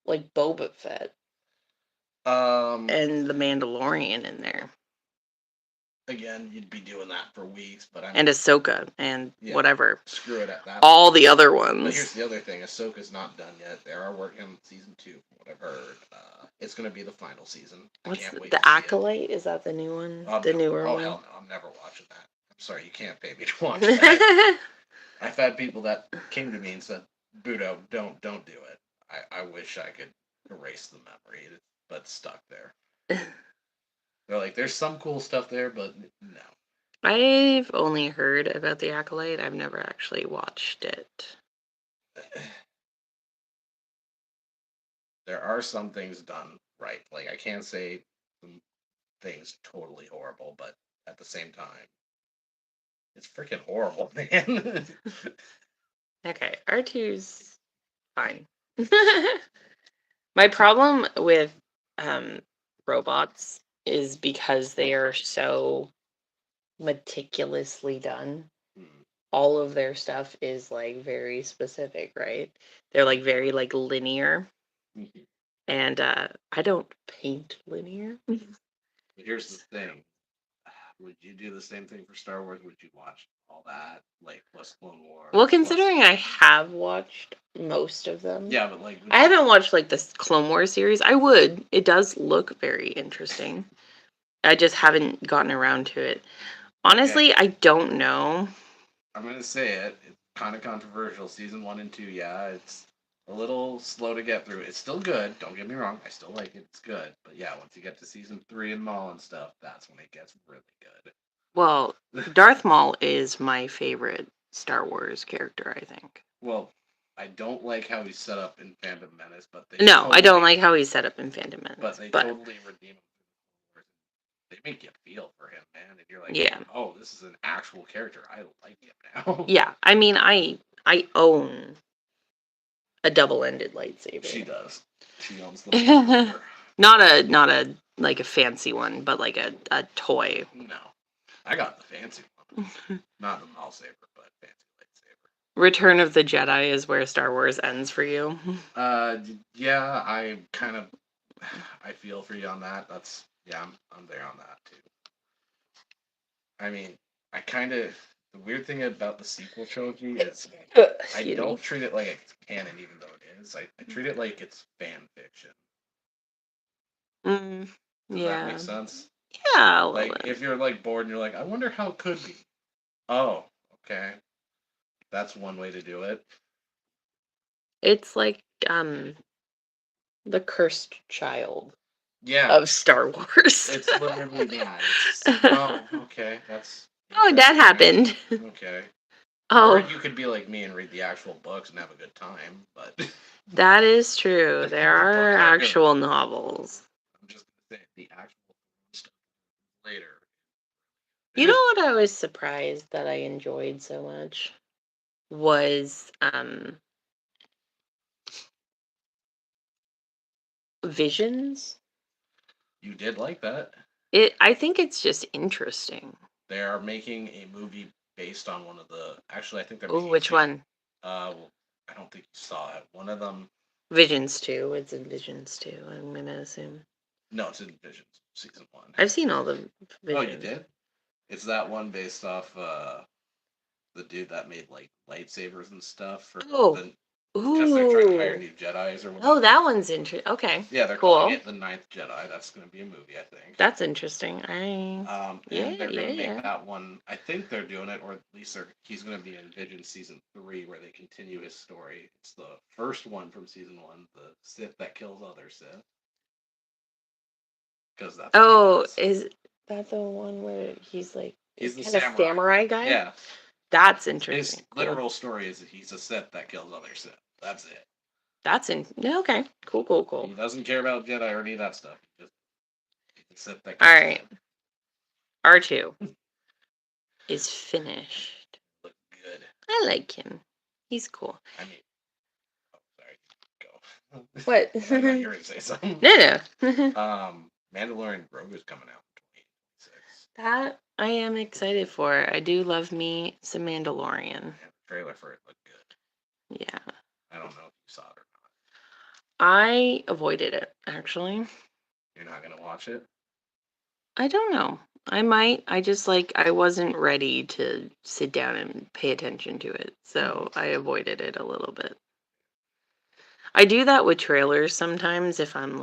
like Boba Fett Um, and the Mandalorian in there, Again, you'd be doing that for weeks, but I and mean, Ahsoka and yeah, whatever, screw it at that all point. the other But here's ones? the other thing: Ahsoka's not done yet. They are working on season 2, from what I've heard. It's gonna be the final season. I What's can't wait the to see it. Acolyte? Is that the new one? Oh The no! newer Oh one? hell no! I'm never watching that. I'm sorry, you can't pay me to watch that. I've had people that came to me and said, "Budo, don't do it." I wish I could erase the memory, but it's stuck there. They're like, "There's some cool stuff there, but no." I've only heard about the Acolyte. I've never actually watched it. There are some things done right. Like I can't say some things totally horrible, but at the same time, it's freaking horrible, man. Okay, R2's fine. My problem with um, robots is because they are so meticulously done. Hmm. All of their stuff is like very specific, right? They're like very like linear, Mhm. and I don't paint linear. But here's the thing: would you do the same thing for Star Wars? Would you watch all that, like plus Clone Well, Wars, plus? considering I have watched most of them, Yeah, but like, I haven't watched like this Clone Wars series. I would. It does look very interesting. I just haven't gotten around to it. okay, Honestly, I don't know. I'm gonna say it. It's kind of controversial. Season 1 and 2, yeah, it's a little slow to get through. It's still good. Don't get me wrong. I still like it. It's good. But yeah, once you get to season 3 and Maul and stuff, that's when it gets really Well, good. Darth Maul is my favorite Star Wars character, I think. Well, I don't like how he's set up in Phantom Menace, but No, I don't like how he's set up in Phantom but Menace, they but totally redeem him. They make you feel for him, man, and you're like, yeah. oh, this is an actual character. I like him now. Yeah, I mean, I own a double-ended lightsaber. She does. She owns the lightsaber. Not a like a fancy one, but like a toy. No, I got the fancy one, not the Maul saber, but fancy lightsaber. Return of the Jedi is where Star Wars ends for you. Yeah, I feel for you on that. Yeah, I'm there on that too. I mean, I kind of the weird thing about the sequel trilogy is I don't treat it like it's canon, even though it is. I treat it like it's fan fiction. Mm, Does that yeah. make sense? Yeah, a little Like bit. if you're like bored and you're like, I wonder how it could be. Oh, okay, that's one way to do it. It's like the cursed child Yeah, of Star Wars. it's literally that. It's oh, okay, that's Oh, that interesting. happened. Okay, Or Oh, you could be like me and read the actual books and have a good time, but that is true. There the are books are good. actual novels. I'm just gonna say the actual stuff later. You know what I was surprised that I enjoyed so much was Visions. You did like that. I think it's just interesting. They are making a movie based on one of the. Actually, I think they're Oh, making a which season. one? Well, I don't think you saw it. One of them. Visions 2. It's in Visions 2, I'm gonna assume. No, it's in Visions season one. I've seen all the Oh, you Visions. did? It's that one based off the dude that made like lightsabers and stuff for Oh, the because they're trying to hire ooh. new Jedi's or Oh, whatever. that one's interesting. Okay, Yeah, they're calling cool. it the Ninth Jedi. That's going to be a movie, I think. That's interesting. And Yeah, they're going yeah, to make yeah. that one. I think they're doing it, or at least he's going to be in Vision season 3, where they continue his story. It's the first one from season 1, the Sith that kills other Sith, because that's what he Oh, does. is that the one where he's like He's the kind of samurai. samurai guy? Yeah, That's his interesting. Cool. literal story is that he's a Sith that kills other Sith. That's it. That's in. Yeah, okay. Cool, cool, cool. He doesn't care about Jedi or any of that stuff. He's a Sith that All kills right. Sith. R2 is finished. Look good. I like him. He's cool. I mean, oh, sorry. Go. What? I thought you were going to say something. No, no. Mandalorian Grogu's coming out in 2026. That I am excited for. I do love me some Mandalorian. And the trailer for it looked good. Yeah. I don't know if you saw it or not. I avoided it, actually. You're not going to watch it? I don't know. I might. I just I wasn't ready to sit down and pay attention to it. So I avoided it a little bit. I do that with trailers sometimes if I'm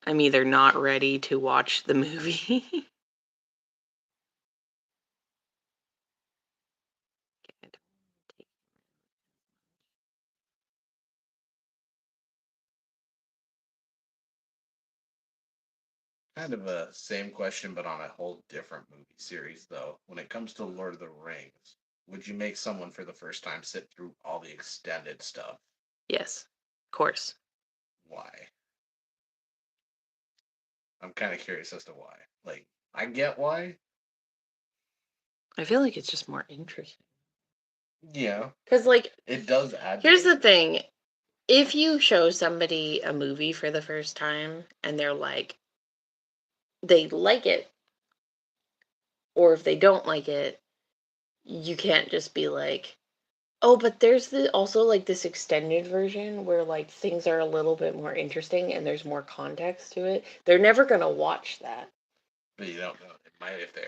either not ready to watch the movie. Kind of a same question, but on a whole different movie series, though. When it comes to Lord of the Rings, would you make someone for the first time sit through all the extended stuff? Yes, of course. Why? I'm kind of curious as to why. Like, I get why. I feel like it's just more interesting. Yeah. Because, it does add. here's the thing. If you show somebody a movie for the first time and they like it, or if they don't like it, you can't just be like, oh, but there's also this extended version where things are a little bit more interesting and there's more context to it. They're never going to watch that. But you don't know. It might if they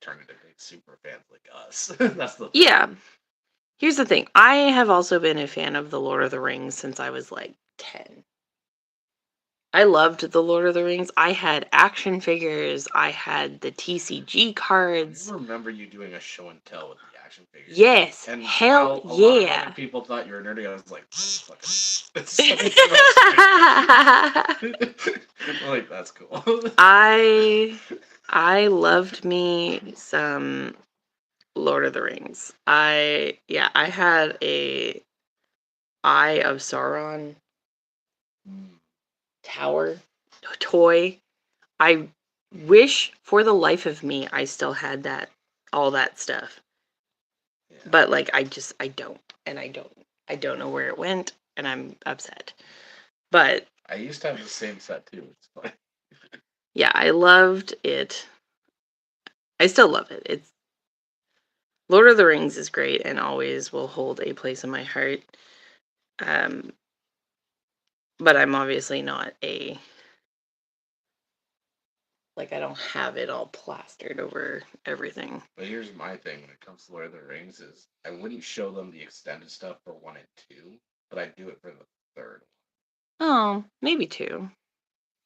turn into big super fans like us. That's the thing. Yeah. Here's the thing. I have also been a fan of The Lord of the Rings since I was 10. I loved The Lord of the Rings. I had action figures. I had the TCG cards. I remember you doing a show and tell with the action figures. Yes. And Hell while a lot of yeah. other people thought you were nerdy, I was like, like, that's cool. I loved me some Lord of the Rings. I had a Eye of Sauron tower toy. I wish for the life of me I still had all that stuff. Yeah. But I don't, and I don't know where it went, and I'm upset. But I used to have the same set too. It's funny. yeah, I loved it. I still love it. It's Lord of the Rings is great and always will hold a place in my heart. But I'm obviously not I don't have it all plastered over everything. But here's my thing when it comes to Lord of the Rings is I wouldn't show them the extended stuff for 1 and 2, but I'd do it for the third one. Oh, maybe 2.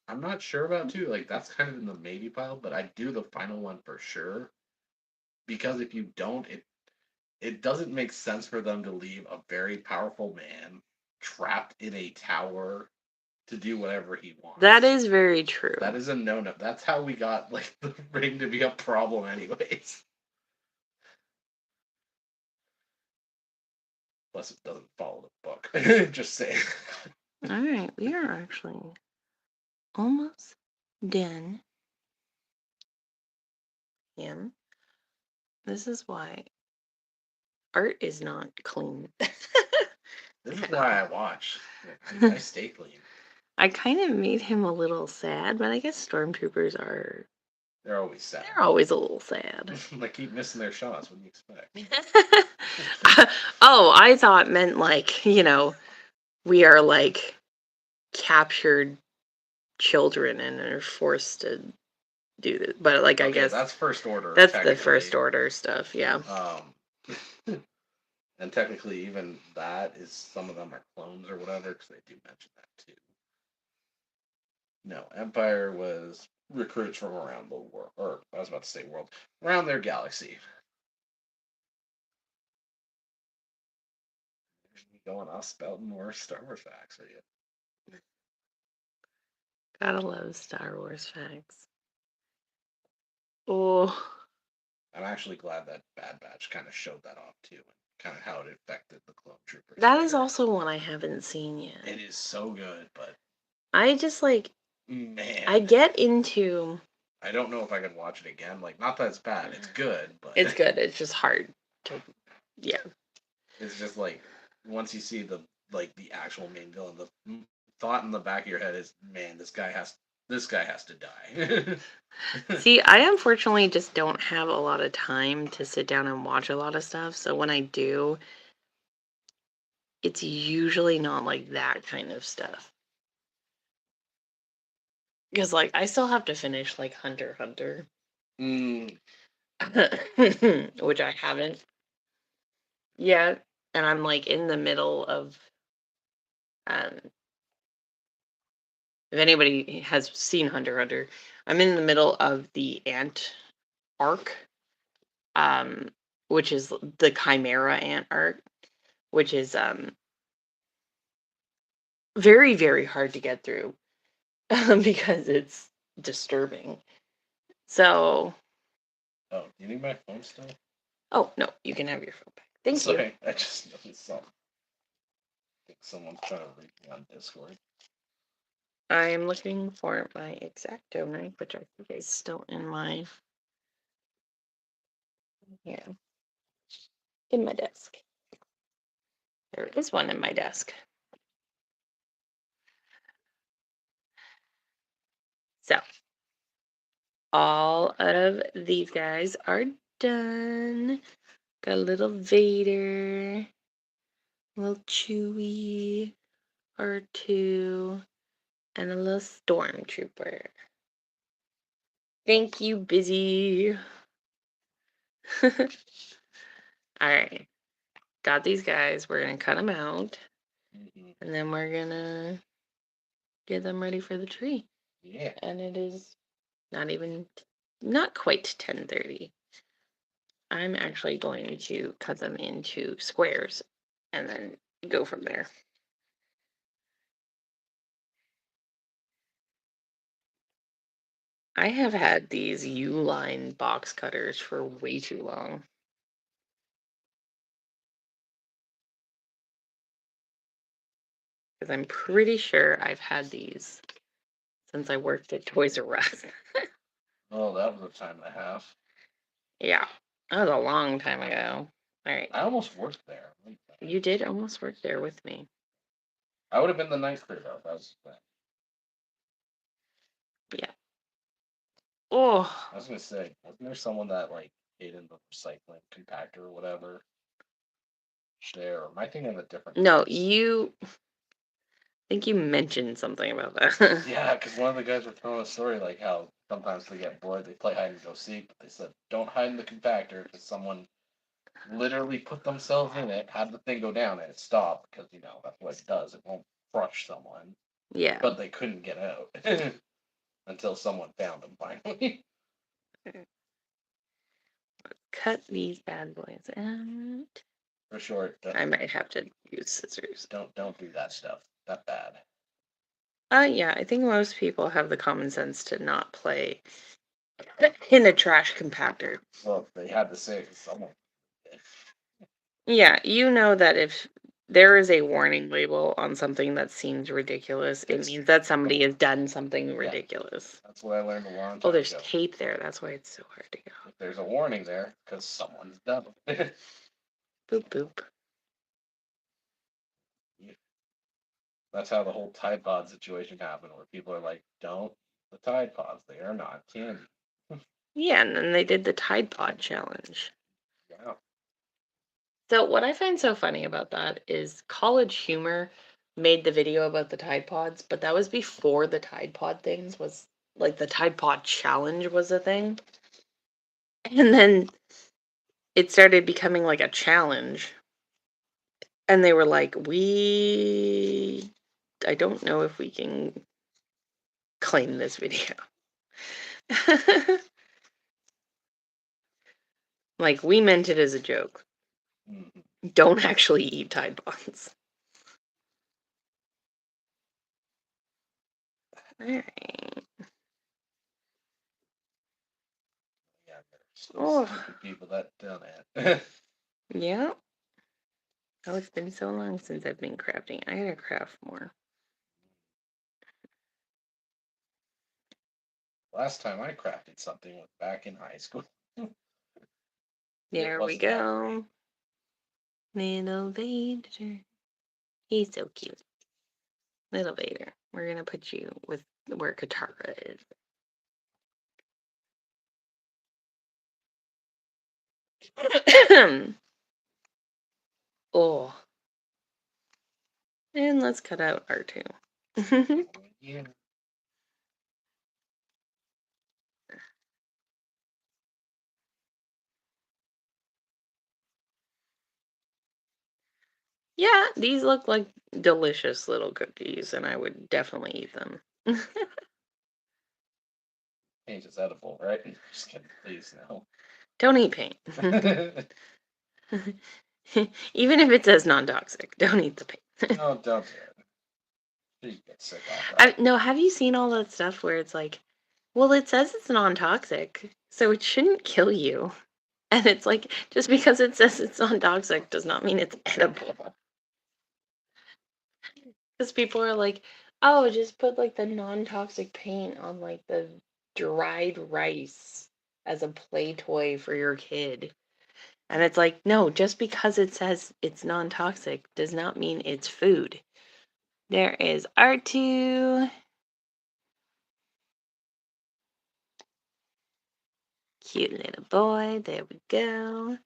I'm not sure about 2. Like, that's kind of in the maybe pile, but I'd do the final one for sure. Because if you don't, it doesn't make sense for them to leave a very powerful man trapped in a tower to do whatever he wants. That is very true. That is a no-no. That's how we got the ring to be a problem anyways. Plus, it doesn't follow the book. Just saying. All right, we are actually almost done. Him. This is why art is not clean. This is why I watch. I stay clean. I kind of made him a little sad, but I guess stormtroopers are. They're always sad. They're always a little sad. They keep missing their shots. What do you expect? Oh, I thought meant like, we are like captured children and are forced to do this. But like, I guess that's first order. that's the first order stuff. Yeah. And technically, even that is some of them are clones or whatever, because they do mention that too. No, Empire was recruits from around the world, or I was about to say world, around their galaxy. Going off spouting more Star Wars facts for you. Gotta love Star Wars facts. Oh. I'm actually glad that Bad Batch kind of showed that off too, and kind of how it affected the clone troopers. That is also one I haven't seen yet. It is so good, but I just like, man, I get into. I don't know if I could watch it again. Like, not that it's bad, it's good, but It's good. It's just hard to, yeah. It's just like once you see the actual main villain, the thought in the back of your head is, man, this guy has to die. See, I unfortunately just don't have a lot of time to sit down and watch a lot of stuff. So when I do, it's usually not like that kind of stuff. Because like I still have to finish like Hunter x Hunter. Which I haven't yet. And I'm like in the middle of if anybody has seen Hunter x Hunter, I'm in the middle of the ant arc. Which is the Chimera ant arc, which is very, very hard to get through because it's disturbing. So. Oh, you need my phone still? Oh, no, you can have your phone back. Thank you. Sorry, I just noticed something. I think someone's trying to reach me on Discord. I am looking for my X-Acto knife, which I think is still in my. Here. In my desk. There is one in my desk. So, all of these guys are done. Got a little Vader, a little Chewie, R2, and a little Stormtrooper. Thank you, Busy. All right. Got these guys. We're going to cut them out. And then we're going to get them ready for the tree. Yeah. And it is not quite 10:30. I'm actually going to cut them into squares and then go from there. I have had these U-line box cutters for way too long. Because I'm pretty sure I've had these since I worked at Toys R Us. Oh, that was a time and a half. Yeah, that was a long time ago. All right. I almost worked there. You did almost work there with me. I would have been the night crew though. That was the thing. Yeah. Oh. I was gonna say, wasn't there someone that like ate in the recycling compactor or whatever? There, am I thinking of a different? No, I think you mentioned something about that. Yeah, because one of the guys were telling a story like how sometimes they get bored, they play hide and go seek, but they said don't hide in the compactor because someone literally put themselves in it, had the thing go down, and it stopped because that's what it does. It won't crush someone. Yeah. But they couldn't get out until someone found them finally. Cut these bad boys out. For sure. I might have to use scissors. Don't do that stuff. That bad. Yeah, I think most people have the common sense to not play in a trash compactor. Well, they had to say it, someone did. Yeah, you know that if there is a warning label on something that seems ridiculous, it means that somebody has done something ridiculous. That's what I learned a long time Oh, there's ago. tape there. That's why it's so hard to go. If there's a warning there, because someone's done it. Boop boop. That's how the whole Tide Pod situation happened, where people are like, "Don't the Tide Pods; they are not candy." Yeah, and then they did the Tide Pod challenge. Yeah. So what I find so funny about that is College Humor made the video about the Tide Pods, but that was before the Tide Pod things was like the Tide Pod challenge was a thing. And then it started becoming like a challenge. And they were like, I don't know if we can claim this video. Like, we meant it as a joke. Mm-hmm. Don't actually eat Tide Pods. Alright. Yeah, there's still Oh, stupid people that done it. yeah. Oh, it's been so long since I've been crafting. I gotta craft more. Last time I crafted something was back in high school. There we go. Little Vader. He's so cute. Little Vader. We're gonna put you with where Katara is. Oh. And let's cut out R2. Yeah. Yeah, these look like delicious little cookies, and I would definitely eat them. Paint is edible, right? Just kidding, please no. Don't eat paint. Even if it says non-toxic, don't eat the paint. No, don't do it. You get sick off that. No, have you seen all that stuff where it's like, well, it says it's non-toxic, so it shouldn't kill you. And it's like, just because it says it's non-toxic does not mean it's edible. Because people are like, oh, just put like the non-toxic paint on like the dried rice as a play toy for your kid. And it's like, no, just because it says it's non-toxic does not mean it's food. There is R2. Cute little boy. There we go.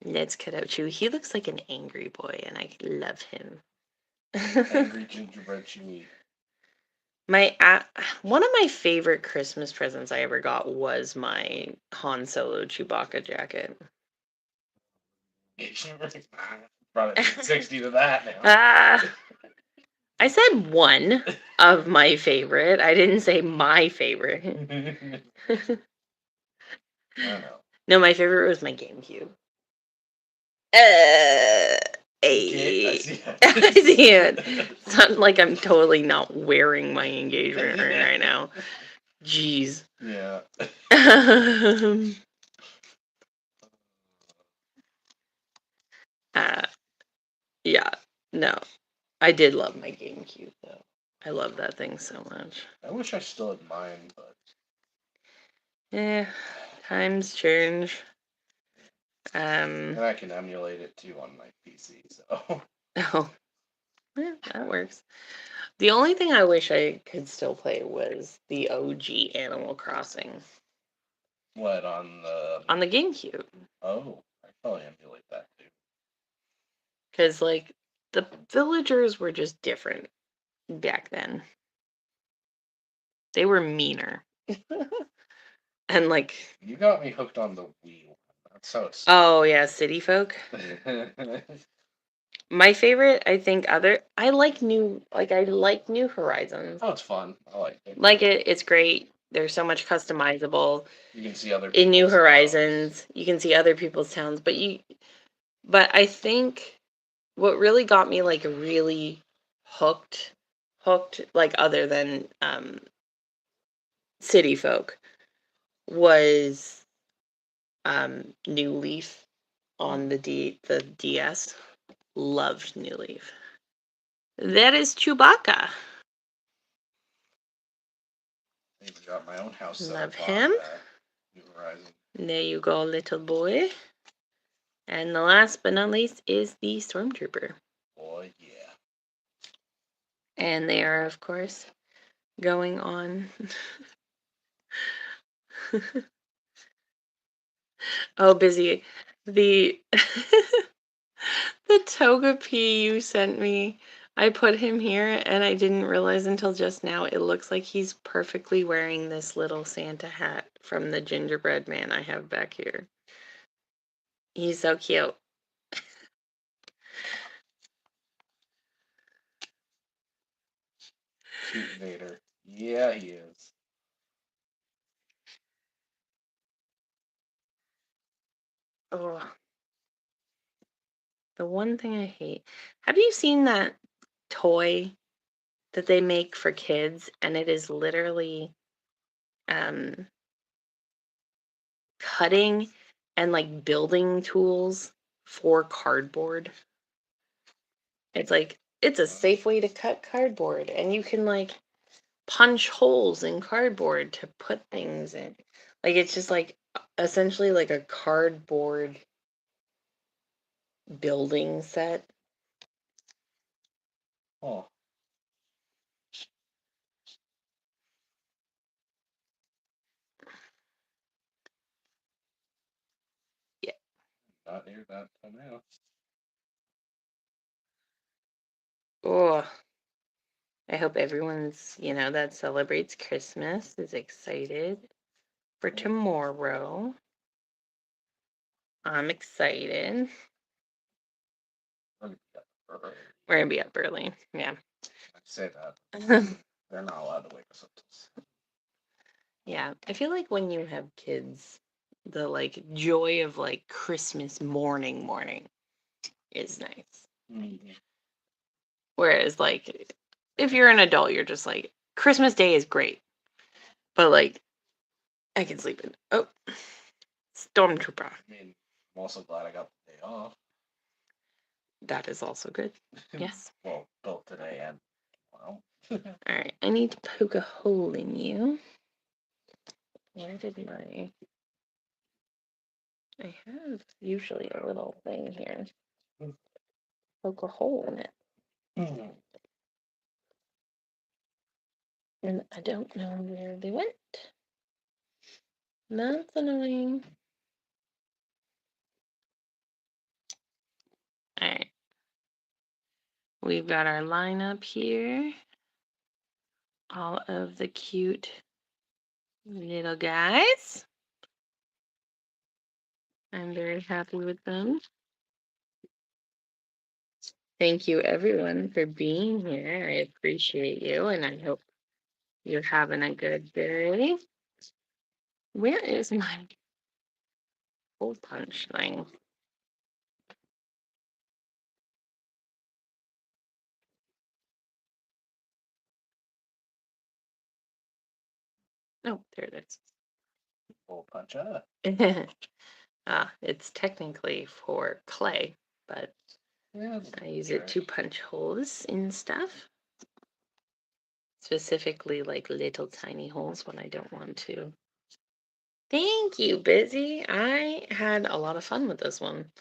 Let's cut out Chewy. He looks like an angry boy, and I love him. Angry gingerbread Chewy. My one of my favorite Christmas presents I ever got was my Han Solo Chewbacca jacket. Brought it 60 to that now. Ah, I said one of my favorite. I didn't say my favorite. I know. No, my favorite was my GameCube. Okay, I Hey. see it. I see it. It's not like I'm totally not wearing my engagement ring right now. Jeez. Yeah. uh, yeah. No. I did love my GameCube though. I love that thing so much. I wish I still had mine, but Yeah, times change. and I can emulate it too on my PC. So Oh, yeah, that works. The only thing I wish I could still play was the OG Animal Crossing what on the? on the GameCube. Oh, I probably emulate that too. Because, like, the villagers were just different back then. They were meaner. And, like, You got me hooked on the Wii one. That's how it's. oh, yeah, city folk. My favorite, I think, I like New Horizons. Oh, it's fun. I like it. Like it, it's great. There's so much customizable. You can see other In New people's Horizons. You can see other people's towns, but I think what really got me like really hooked like other than City Folk was New Leaf on the DS. Loved New Leaf. That is Chewbacca. I even got my own house set Love up him. on New Horizon. There you go, little boy. And the last but not least is the Stormtrooper. Boy, yeah. And they are, of course, going on. Oh, busy. The the Togepi you sent me. I put him here and I didn't realize until just now it looks like he's perfectly wearing this little Santa hat from the gingerbread man I have back here. He's so cute. Cute Vader. Yeah, he is. Oh, the one thing I hate. Have you seen that toy that they make for kids and it is literally um cutting and like building tools for cardboard? It's like it's a safe way to cut cardboard and you can like punch holes in cardboard to put things in. Like it's just like essentially like a cardboard building set. Oh, Yeah. not near that till now. Oh, I hope everyone's, that celebrates Christmas is excited for tomorrow. I'm excited. We're gonna be up early. Yeah. I say that. They're not allowed to wake us up. Yeah. I feel like when you have kids, the like joy of like Christmas morning is nice. Mm-hmm. Whereas like if you're an adult, you're just like Christmas Day is great. But like I can sleep in. Oh, Stormtrooper. I mean, I'm also glad I got the day off. That is also good. Yes. Well, both today and tomorrow. All right. I need to poke a hole in you. Where did I have usually a little thing here. Poke a hole in it. And I don't know where they went. That's annoying. All right. We've got our lineup here. All of the cute little guys. I'm very happy with them. Thank you, everyone, for being here. I appreciate you, and I hope you're having a good day. Where is my hole punch thing? Oh, there it Full punch up. is. It's technically for clay, but Yeah, I use it to punch holes in stuff. Specifically, like little tiny holes when I don't want to. Thank you, Busy. I had a lot of fun with this one.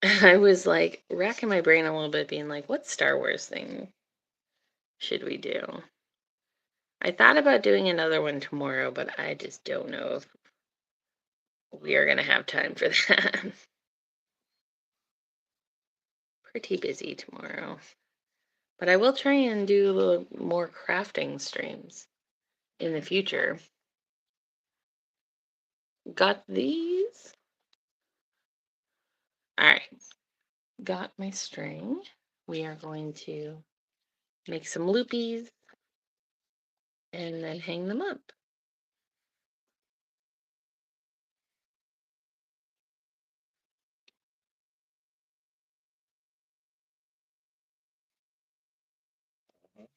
I was like racking my brain a little bit, being like, what Star Wars thing should we do? I thought about doing another one tomorrow, but I just don't know if we are going to have time for that. Pretty busy tomorrow. But I will try and do a little more crafting streams in the future. Got these. All right. Got my string. We are going to make some loopies and then hang them up.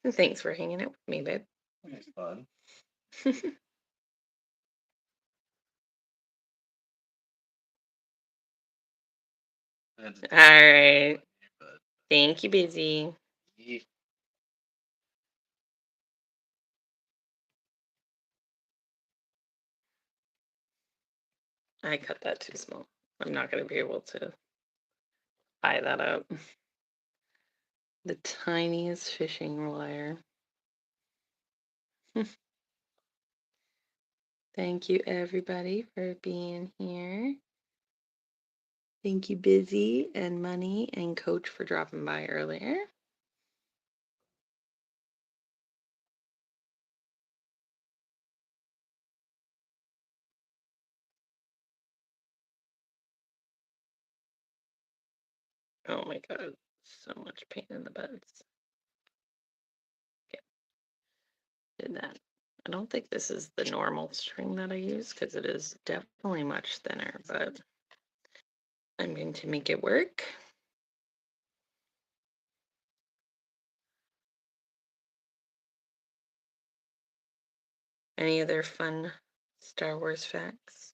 And thanks for hanging out with me, babe. It's fun. All right. But Thank you, Busy. yeah. I cut that too small. I'm not going to be able to tie that up. The tiniest fishing wire. Thank you, everybody, for being here. Thank you, Busy and Money and Coach for dropping by earlier. Oh my God, so much pain in the butts. Okay, did that. I don't think this is the normal string that I use because it is definitely much thinner, but I'm going to make it work. Any other fun Star Wars facts?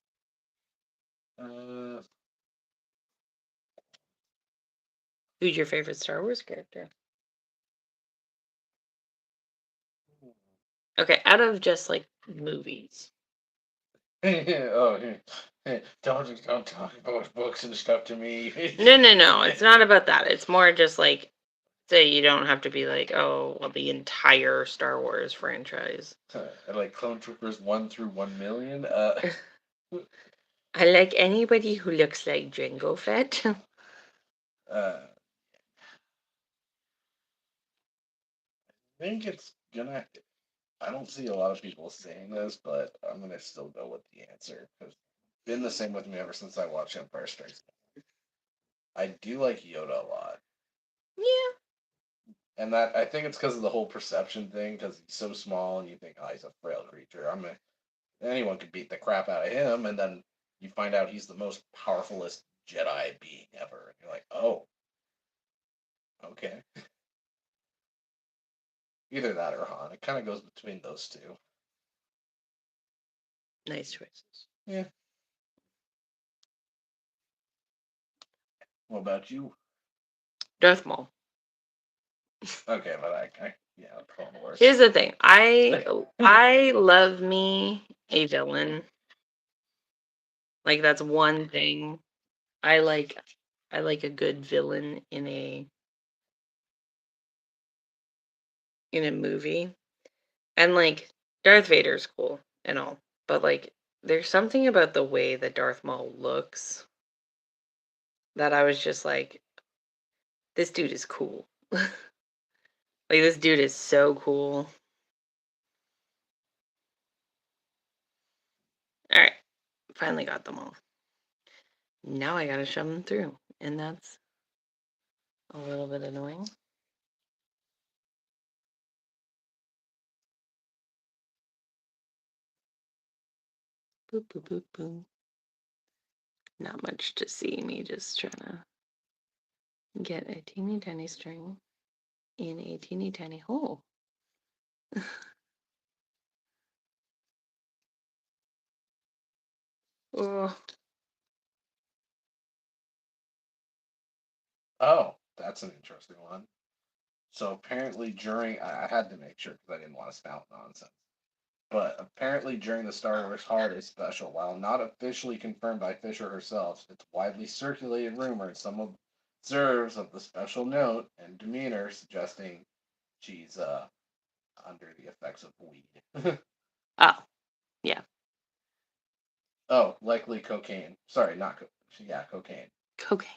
Who's your favorite Star Wars character? Okay, out of just like movies. Oh, don't talk about books and stuff to me. No. It's not about that. It's more just like, say you don't have to be like, oh, well, the entire Star Wars franchise. I like Clone Troopers 1 through 1,000,000. I like anybody who looks like Jango Fett. Uh, I think it's gonna. I don't see a lot of people saying this, but I'm gonna still go with the answer because been the same with me ever since I watched Empire Strikes Back. I do like Yoda a lot, Yeah. and that I think it's because of the whole perception thing. Because he's so small, and you think, oh, he's a frail creature. Anyone could beat the crap out of him, and then you find out he's the most powerfulest Jedi being ever, and you're like, oh, okay. Either that or Han. It kind of goes between those two. Nice choices. Yeah. What about you? Darth Maul. Okay, but yeah, Clone Wars. Here's the thing. I love me a villain. Like that's one thing. I like I like a good villain in a movie. And like Darth Vader's cool and all, but like there's something about the way that Darth Maul looks that I was just like, this dude is cool. Like this dude is so cool. All right, finally got them all. Now I gotta shove them through, and that's a little bit annoying. Boop boop boop boop. Not much to see. Me just trying to get a teeny tiny string in a teeny tiny hole. Oh, Oh, that's an interesting one. So apparently during, I had to make sure because I didn't want to spout nonsense. But apparently during the Star Wars Holiday Special, while not officially confirmed by Fisher herself, it's widely circulated rumor some observers of the special note and demeanor suggesting she's under the effects of weed. oh, yeah, Oh, likely cocaine. Sorry, not yeah, cocaine. cocaine,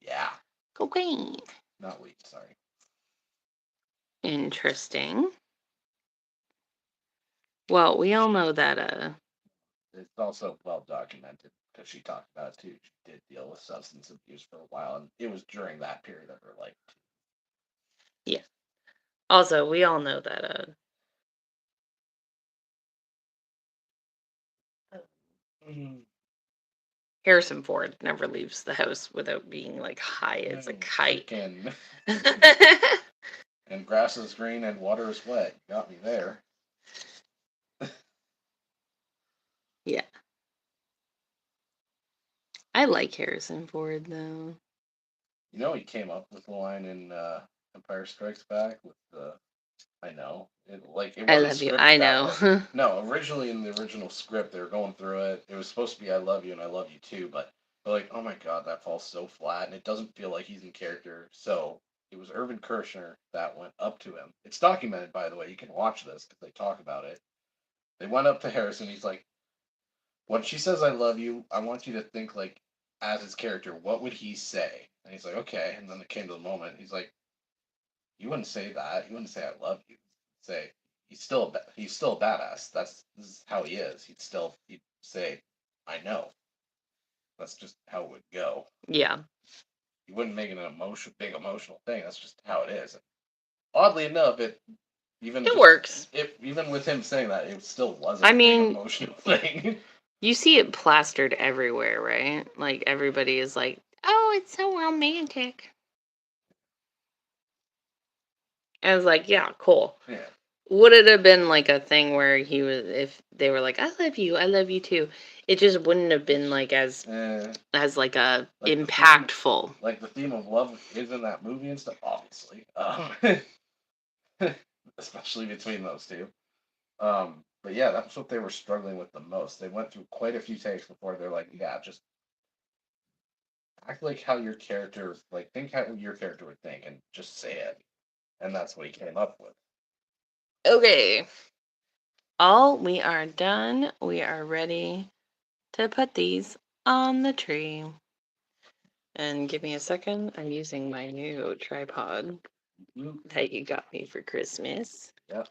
Yeah, cocaine. not weed. Sorry. Interesting. Well, we all know that It's also well documented because she talked about it too. She did deal with substance abuse for a while, and it was during that period of her life. yeah. Also, we all know that Mm, Harrison Ford never leaves the house without being like high as a kite. Freaking. And grass is green and water is wet. You got me there. Yeah. I like Harrison Ford though. You know, he came up with the line in Empire Strikes Back with the "I know." It I wasn't love you. I scripted that way. know. No, originally in the original script, they were going through it. It was supposed to be "I love you" and "I love you too," but they're like, "Oh my god, that falls so flat," and it doesn't feel like he's in character. So it was Irvin Kershner that went up to him. It's documented, by the way. You can watch this because they talk about it. They went up to Harrison. He's like, when she says "I love you," I want you to think like as his character. What would he say? And he's like, okay. And then it came to the moment. He's like, you wouldn't say that. You wouldn't say "I love you." You'd say he's still a badass. This is how he is. He'd say, "I know." That's just how it would go. Yeah. You wouldn't make it an big emotional thing. That's just how it is. And oddly enough, It works. even with him saying that, it still wasn't I a big mean, emotional thing. you see it plastered everywhere, right? Like everybody is like, "Oh, it's so romantic." I was like, "Yeah, cool." Yeah. Would it have been like a thing where he was, if they were like, I love you too," it just wouldn't have been like as like a Like impactful. the theme of love is in that movie and stuff, obviously. Especially between those two. But yeah, that's what they were struggling with the most. They went through quite a few takes before they're like, yeah, just act like how your character, like, think how your character would think and just say it. And that's what he came up with. Okay. All we are done. We are ready to put these on the tree. And give me a second. I'm using my new tripod that you got me for Christmas. Yep.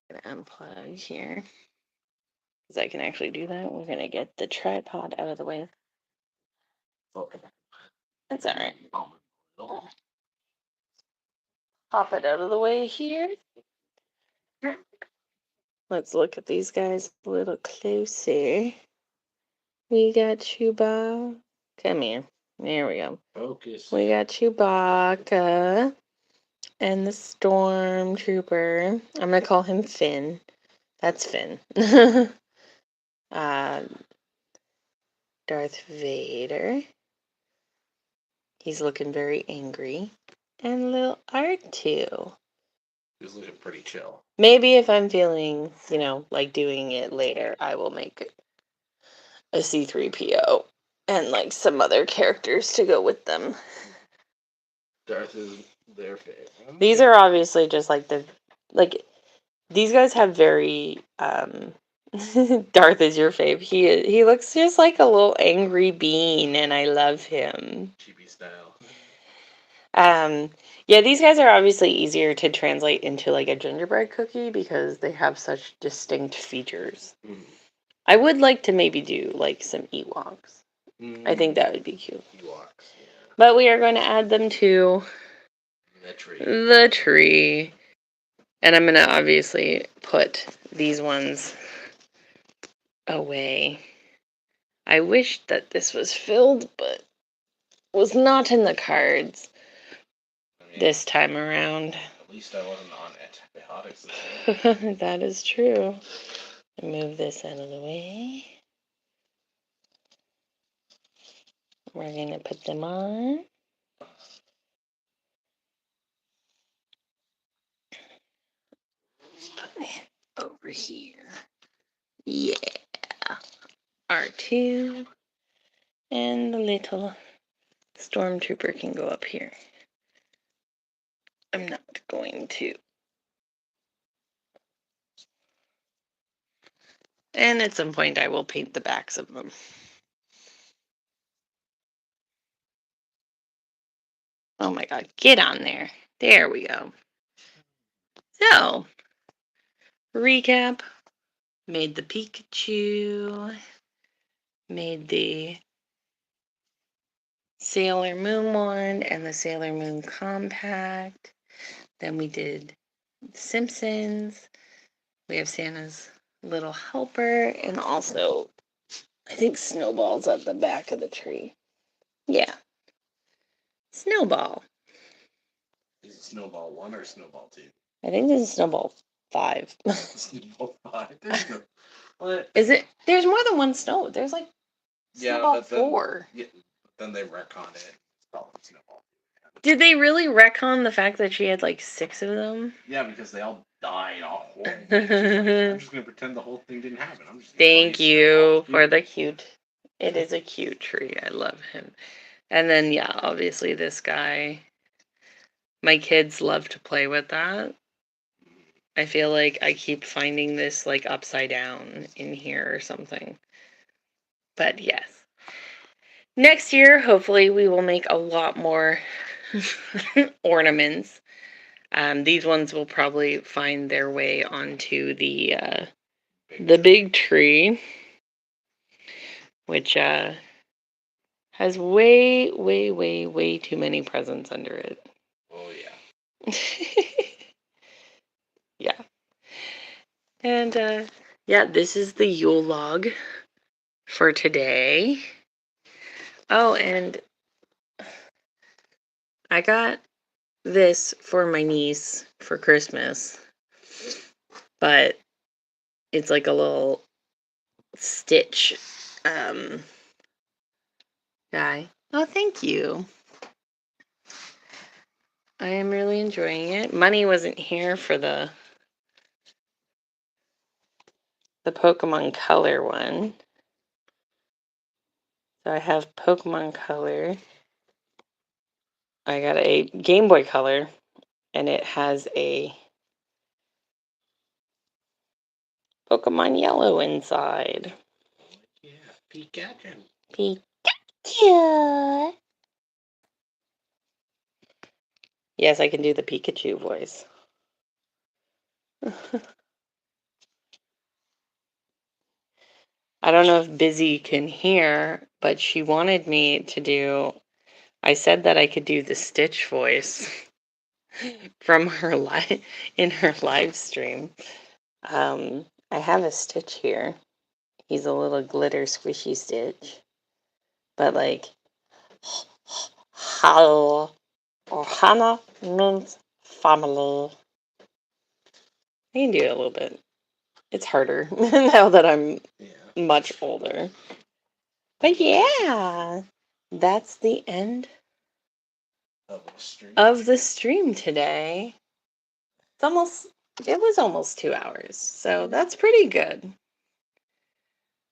Gonna unplug here because I can actually do that. We're gonna get the tripod out of the way. Okay. That's all right. Pop it out of the way here. Let's look at these guys a little closer. We got Chewbacca. Come here. There we go. Focus. We got Chewbacca and the Stormtrooper. I'm gonna call him Finn. That's Finn. uh, Darth Vader. He's looking very angry. And little R2. He's looking pretty chill. Maybe if I'm feeling, like doing it later, I will make a C3PO and like some other characters to go with them. Darth is their favorite. These are obviously just like these guys have very Darth is your fave. He looks just like a little angry bean and I love him. Chibi style. Yeah, these guys are obviously easier to translate into like a gingerbread cookie because they have such distinct features. I would like to maybe do like some Ewoks. I think that would be cute. Ewoks, yeah. But we are going to add them to the tree. And I'm going to obviously put these ones away. I wish that this was filled, but was not in the cards this time around. At least I wasn't on antibiotics this week. That is true. Move this out of the way. We're going to put them on. Put it over here. Yeah. R2. And the little stormtrooper can go up here. I'm not going to. And at some point I will paint the backs of them. Oh my god, get on there. There we go. So, recap. Made the Pikachu. Made the Sailor Moon one and the Sailor Moon Compact. Then we did The Simpsons. We have Santa's Little Helper and also, I think Snowball's at the back of the tree. Yeah. Snowball. Is it Snowball 1 or Snowball 2? I think this is Snowball 5. Snowball 5. There you go. What? Is it? There's more than one snow. There's like Snowball 4. Yeah, but then they retcon it. It's probably Snowball. Did they really retcon the fact that she had like 6 of them? Yeah, because they all died all horribly. I'm just gonna pretend the whole thing didn't happen. I'm just gonna Thank you for the cute. It is a cute tree. I love him. And then, yeah, obviously this guy. My kids love to play with that. I feel like I keep finding this like upside down in here or something. But yes. Next year, hopefully, we will make a lot more ornaments. These ones will probably find their way onto the big tree, which has way, way, way, way too many presents under it. Oh yeah. Yeah. And yeah, this is the Yule log for today. Oh, and I got this for my niece for Christmas, but it's like a little stitch guy. Oh, thank you. I am really enjoying it. Money wasn't here for the Pokemon Color one. So I have Pokemon Color. I got a Game Boy Color, and it has a Pokemon Yellow inside. Yeah, Pikachu. Pikachu. Yes, I can do the Pikachu voice. I don't know if Busy can hear, but she wanted me to do. I said that I could do the Stitch voice from her in her live stream. I have a Stitch here. He's a little glitter squishy Stitch, but like Hal or Hannah means family. I can do it a little bit. It's harder now that I'm much older. But yeah, that's the end of the stream today. It was almost 2 hours, so that's pretty good.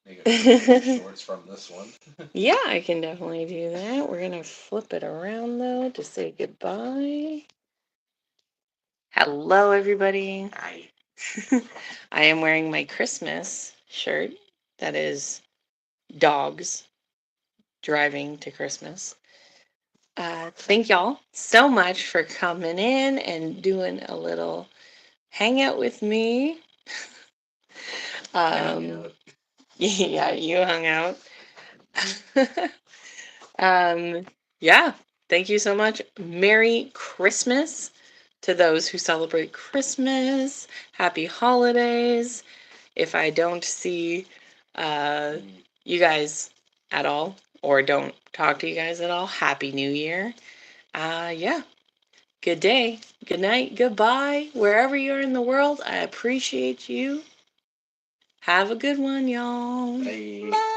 Make a shorts from this one. Yeah, I can definitely do that. We're gonna flip it around though to say goodbye. Hello, everybody. Hi. I am wearing my Christmas shirt that is dogs driving to Christmas. Thank y'all so much for coming in and doing a little hangout with me. Yeah, you hung out. Yeah, thank you so much. Merry Christmas to those who celebrate Christmas. Happy holidays. If I don't see you guys at all or don't talk to you guys at all, Happy New Year. Yeah. Good day, good night, goodbye. Wherever you are in the world, I appreciate you. Have a good one, y'all. Bye.